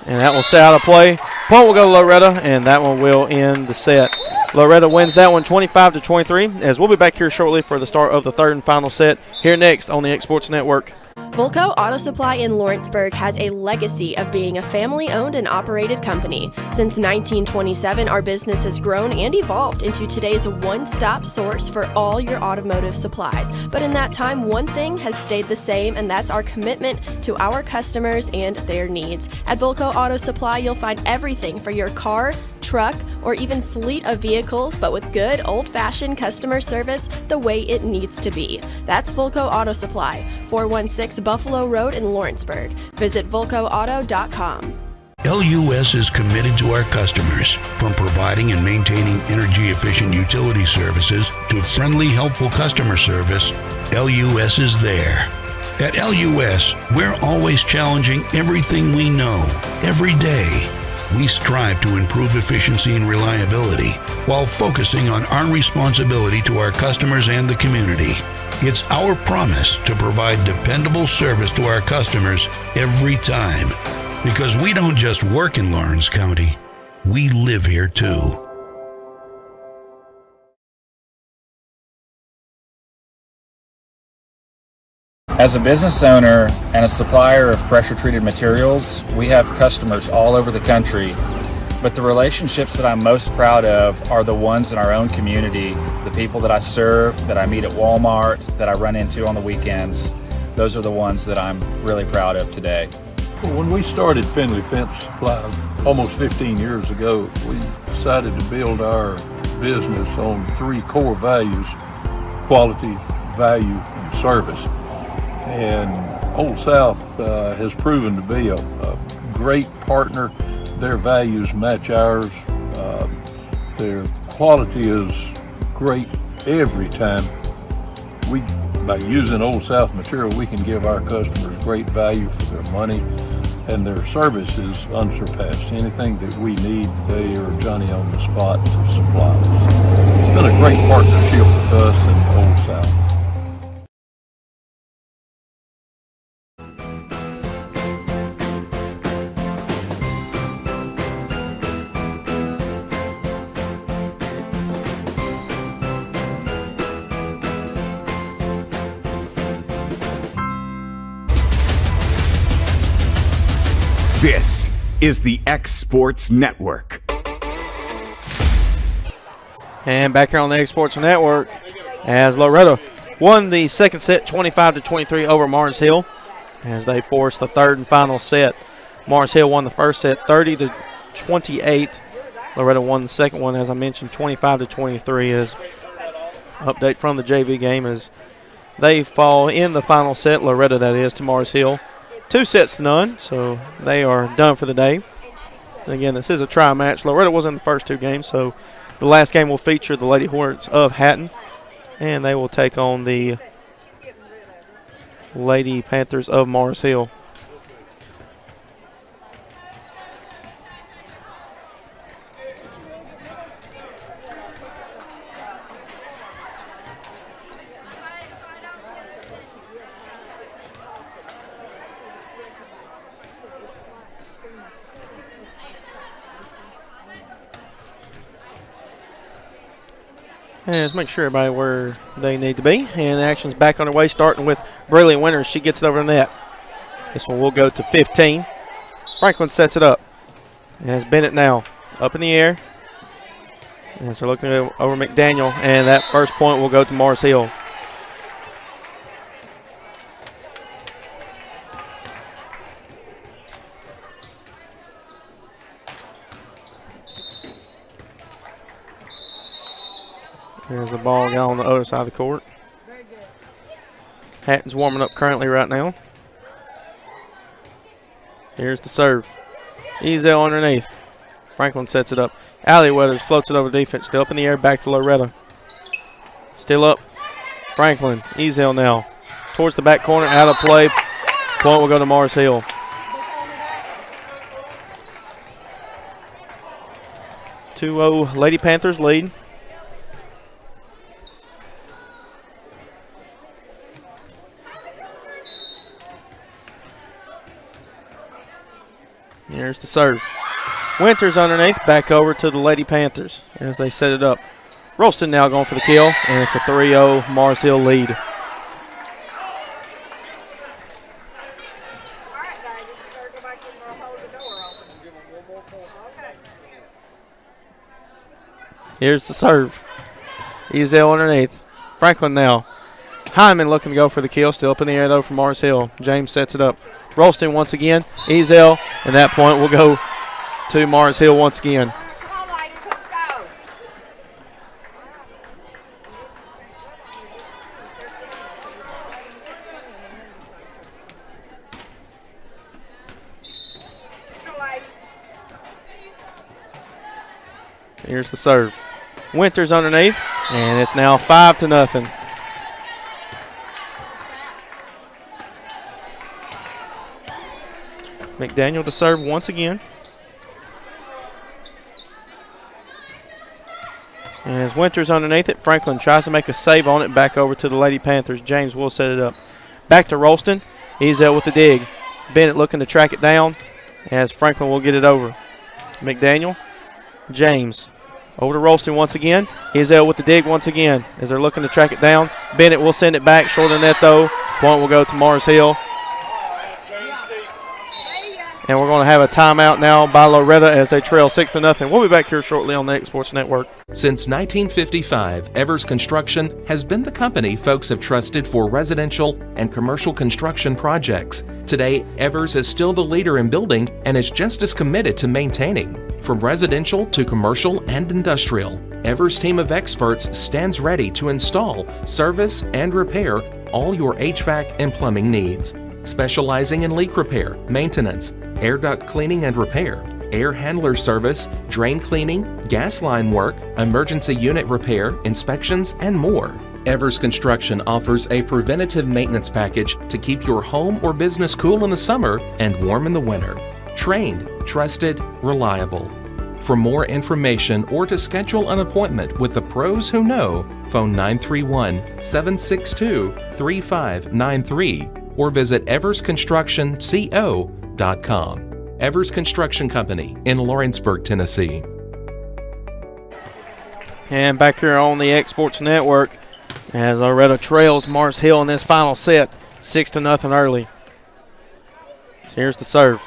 and that will set out of play. Point will go to Loretto, and that one will end the set. Loretto wins that one 25-23, as we'll be back here shortly for the start of the third and final set. Here next on the X Sports Network. Volco Auto Supply in Lawrenceburg has a legacy of being a family-owned and operated company. Since 1927, our business has grown and evolved into today's one-stop source for all your automotive supplies. But in that time, one thing has stayed the same, and that's our commitment to our customers and their needs. At Volco Auto Supply, you'll find everything for your car, truck, or even fleet of vehicles, but with good old-fashioned customer service the way it needs to be. That's Volco Auto Supply, 416 Buffalo Road in Lawrenceburg. Visit VolcoAuto.com. LUS is committed to our customers, from providing and maintaining energy-efficient utility services to friendly, helpful customer service. LUS is there. At LUS, we're always challenging everything we know, every day. We strive to improve efficiency and reliability while focusing on our responsibility to our customers and the community. It's our promise to provide dependable service to our customers every time, because we don't just work in Lawrence County, we live here too. As a business owner and a supplier of pressure-treated materials, we have customers all over the country, but the relationships that I'm most proud of are the ones in our own community, the people that I serve, that I meet at Walmart, that I run into on the weekends. Those are the ones that I'm really proud of today. When we started Finley Fence Supply almost 15 years ago, we decided to build our business on three core values: quality, value, and service. And Old South has proven to be a great partner. Their values match ours. Their quality is great every time. By using Old South material, we can give our customers great value for their money, and their service is unsurpassed. Anything that we need, they are Johnny on the spot to supply us. It's been a great partnership with us and Old South. This is the X Sports Network. And back here on the X Sports Network, as Loretto won the second set 25-23 over Mars Hill, as they forced the third and final set. Mars Hill won the first set 30-28. Loretto won the second one, as I mentioned, 25-23. As update from the JV game as they fall in the final set, Loretto that is, to Mars Hill. 2-0, so they are done for the day. Again, this is a try match. Loretto was in the first two games, so the last game will feature the Lady Hornets of Hatton, and they will take on the Lady Panthers of Mars Hill. And let's make sure everybody where they need to be. And the action's back on their way, starting with Brilliant Winters. She gets it over the net. This one will go to 15. Franklin sets it up. And has Bennett now up in the air. And so looking over McDaniel. And that first point will go to Mars Hill. There's the ball down on the other side of the court. Hatton's warming up currently right now. Here's the serve. Ezel underneath. Franklin sets it up. Allie Weathers floats it over defense. Still up in the air. Back to Loretto. Still up. Franklin. Ezel now. Towards the back corner. Out of play. Point will go to Mars Hill. (2-0 Lady Panthers lead. Here's the serve. Winters underneath, back over to the Lady Panthers as they set it up. Rolston now going for the kill, and it's a 3-0 Mars Hill lead. Here's the serve. Ezel underneath. Franklin now. Hyman looking to go for the kill. Still up in the air, though, for Mars Hill. James sets it up. Rolston once again. Ezel, and that point will go to Mars Hill once again. Come on, ladies, let's go. Here's the serve. Winters underneath, and it's now 5-0. McDaniel to serve once again. And as Winters underneath it, Franklin tries to make a save on it. Back over to the Lady Panthers. James will set it up. Back to Rolston. Ezel with the dig. Bennett looking to track it down as Franklin will get it over. McDaniel. James. Over to Rolston once again. Ezel with the dig once again as they're looking to track it down. Bennett will send it back. Short of the net, though. Point will go to Mars Hill. And we're going to have a timeout now by Loretto as they trail 6-0. We'll be back here shortly on the X Sports Network. Since 1955, Evers Construction has been the company folks have trusted for residential and commercial construction projects. Today, Evers is still the leader in building and is just as committed to maintaining. From residential to commercial and industrial, Evers' team of experts stands ready to install, service, and repair all your HVAC and plumbing needs. Specializing in leak repair, maintenance, air duct cleaning and repair, air handler service, drain cleaning, gas line work, emergency unit repair, inspections, and more. Evers Construction offers a preventative maintenance package to keep your home or business cool in the summer and warm in the winter. Trained, trusted, reliable. For more information or to schedule an appointment with the pros who know, phone 931-762-3593 or visit eversconstructionco.com. Evers Construction Company in Lawrenceburg, Tennessee. And back here on the X Sports Network as Loretto trails Mars Hill in this final set, 6-0 early. So here's the serve.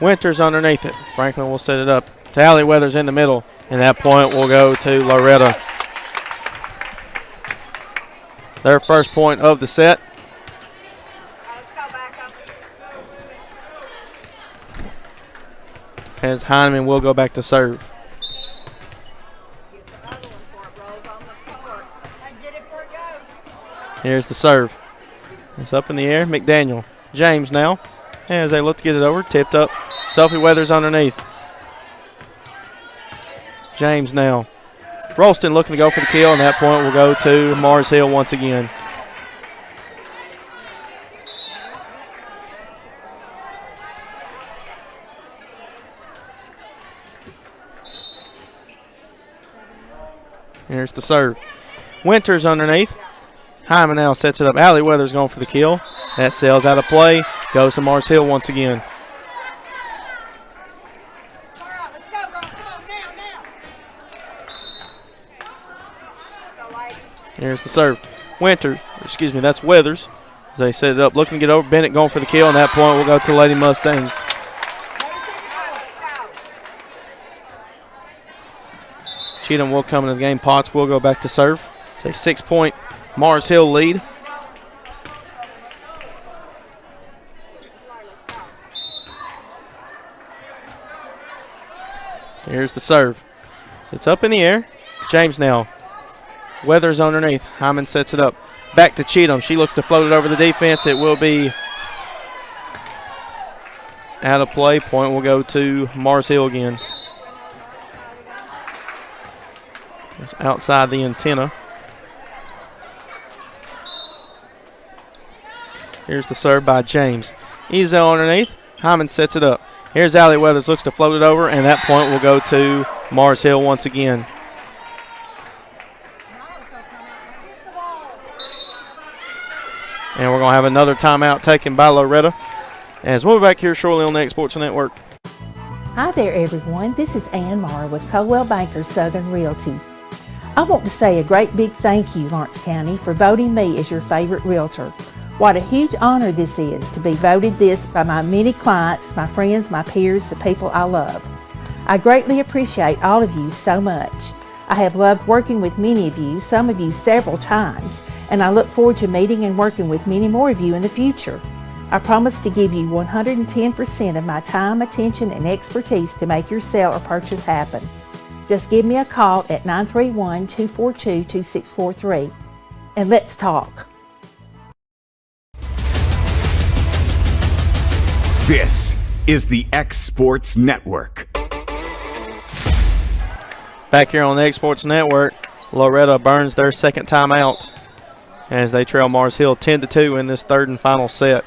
Winters underneath it. Franklin will set it up. Tally Weathers in the middle, and that point will go to Loretto. Their first point of the set. As Heineman will go back to serve. Here's the serve. It's up in the air. McDaniel. James now. As they look to get it over. Tipped up. Sophie Weathers underneath. James now. Rolston looking to go for the kill, and that point will go to Mars Hill once again. Here's the serve. Winters underneath. Hyman now sets it up. Allie Weathers going for the kill. That sails out of play. Goes to Mars Hill once again. Here's the serve. That's Weathers. As they set it up, looking to get over. Bennett going for the kill, and that point will go to Lady Mustangs. Cheatham will come into the game. Potts will go back to serve. It's a 6-point Mars Hill lead. Here's the serve. So it's up in the air. James now. Weathers underneath. Hyman sets it up. Back to Cheatham. She looks to float it over the defense. It will be out of play. Point will go to Mars Hill again. It's outside the antenna. Here's the serve by James. Ezel underneath. Hyman sets it up. Here's Allie Weathers. Looks to float it over, and that point will go to Mars Hill once again. And we're going to have another timeout taken by Loretto. As we'll be back here shortly on the X Sports Network. Hi there, everyone. This is Ann Marr with Coldwell Banker Southern Realty. I want to say a great big thank you, Lawrence County, for voting me as your favorite realtor. What a huge honor this is to be voted this by my many clients, my friends, my peers, the people I love. I greatly appreciate all of you so much. I have loved working with many of you, some of you several times, and I look forward to meeting and working with many more of you in the future. I promise to give you 110% of my time, attention, and expertise to make your sale or purchase happen. Just give me a call at 931-242-2643, and let's talk. This is the X Sports Network. Back here on the X Sports Network, Loretto burns their second timeout as they trail Mars Hill 10-2 in this third and final set.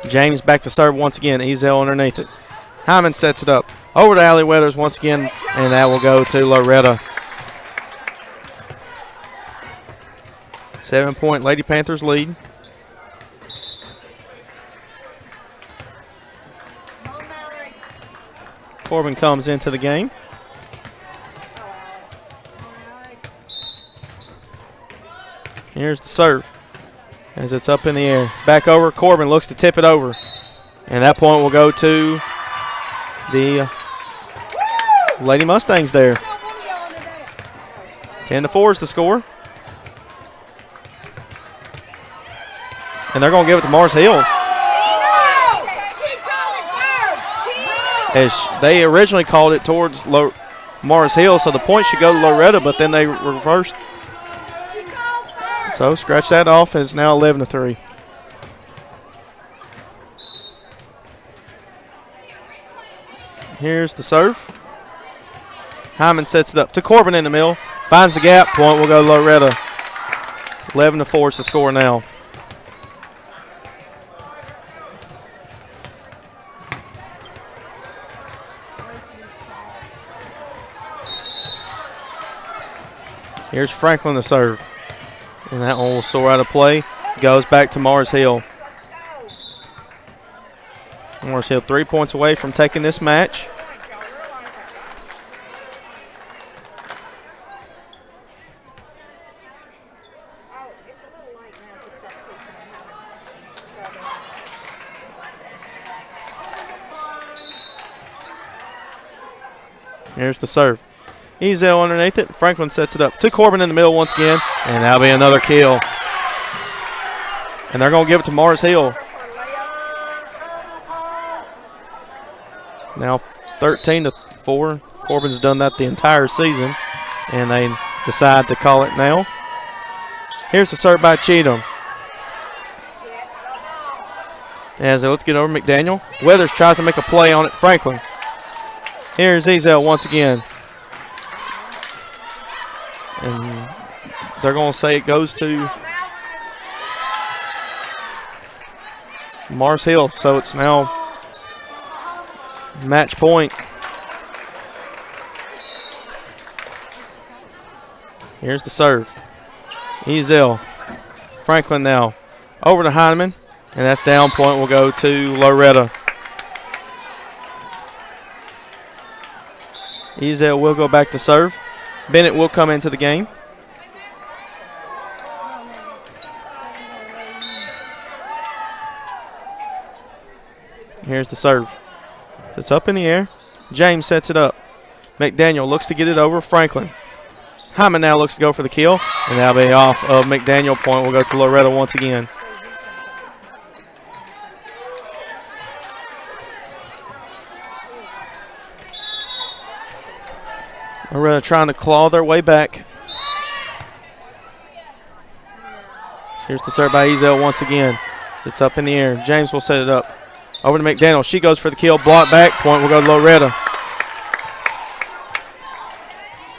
James back to serve once again. Ezel underneath it. Hyman sets it up. Over to Allie Weathers once again, and that will go to Loretto. 7-point Lady Panthers lead. Corbin comes into the game. Here's the serve as it's up in the air. Back over. Corbin looks to tip it over. And that point will go to the Lady Mustangs there. 10-4 is the score. And they're going to give it to Mars Hill. As they originally called it towards Mars Hill, so the point should go to Loretto, but then they reversed. So scratch that off, and it's now 11-3. Here's the serve. Hyman sets it up to Corbin in the middle. Finds the gap. Point will go to Loretto. 11-4 is the score now. Here's Franklin the serve. And that one will soar out of play. Goes back to Mars Hill. Mars Hill 3 points away from taking this match. Here's the serve. Ezel underneath it. Franklin sets it up to Corbin in the middle once again. And that'll be another kill. And they're going to give it to Mars Hill. Now 13-4. Corbin's done that the entire season. And they decide to call it now. Here's the serve by Cheatham. As they look to get over McDaniel. Weathers tries to make a play on it. Franklin. Here's Ezel once again. And they're going to say it goes to Mars Hill. So it's now match point. Here's the serve. Ezel. Franklin now. Over to Heineman. And that's down. Point will go to Loretto. Ezel will go back to serve. Bennett will come into the game. Here's the serve. It's up in the air. James sets it up. McDaniel looks to get it over Franklin. Hyman now looks to go for the kill, and that'll be off of McDaniel. Point will go to Loretto once again. Loretto trying to claw their way back. Here's the serve by Ezel once again. It's up in the air. James will set it up. Over to McDaniel. She goes for the kill. Block back. Point will go to Loretto.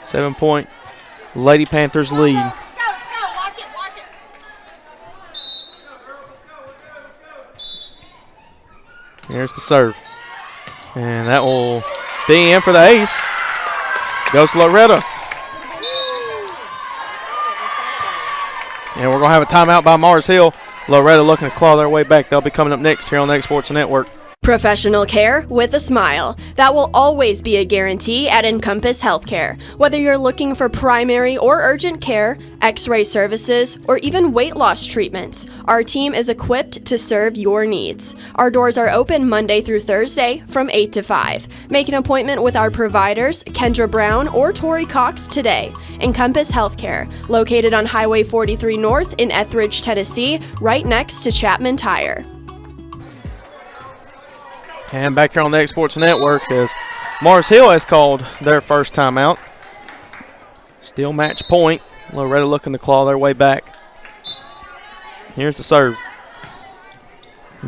7-point Lady Panthers lead. Here's the serve. And that will be in for the ace. Goes to Loretto. And we're going to have a timeout by Mars Hill. Loretto looking to claw their way back. They'll be coming up next here on the X Sports Network. Professional care with a smile. That will always be a guarantee at Encompass Healthcare. Whether you're looking for primary or urgent care, x-ray services, or even weight loss treatments, our team is equipped to serve your needs. Our doors are open Monday through Thursday from 8 to 5. Make an appointment with our providers, Kendra Brown or Tori Cox, today. Encompass Healthcare, located on Highway 43 North in Etheridge, Tennessee, right next to Chapman Tire. And back here on the X Sports Network as Mars Hill has called their first timeout. Still match point. Loretto looking to claw their way back. Here's the serve.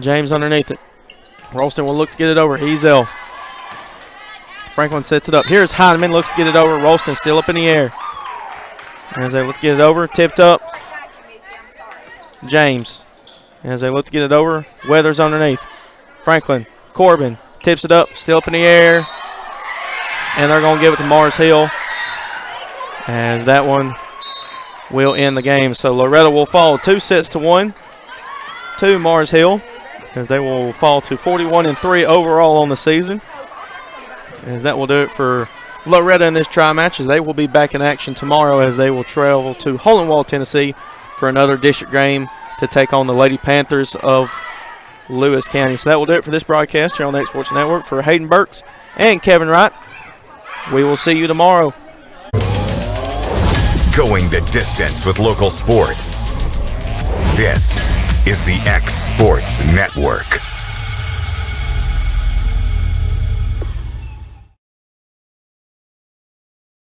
James underneath it. Rolston will look to get it over. Ezel. Franklin sets it up. Here's Heineman, looks to get it over. Rolston still up in the air. As they look to get it over, tipped up. James. As they look to get it over, Weathers underneath. Franklin. Corbin tips it up, still up in the air, and they're going to give it to Mars Hill, as that one will end the game. So Loretto will fall 2-1 to Mars Hill, as they will fall to 41-3 overall on the season. As that will do it for Loretto in this tri-match, as they will be back in action tomorrow as they will travel to Hole in Wall, Tennessee for another district game to take on the Lady Panthers of Lewis County. So that will do it for this broadcast here on the X Sports Network. For Hayden Burks and Kevin Wright, we will see you tomorrow. Going the distance with local sports. This is the X Sports Network.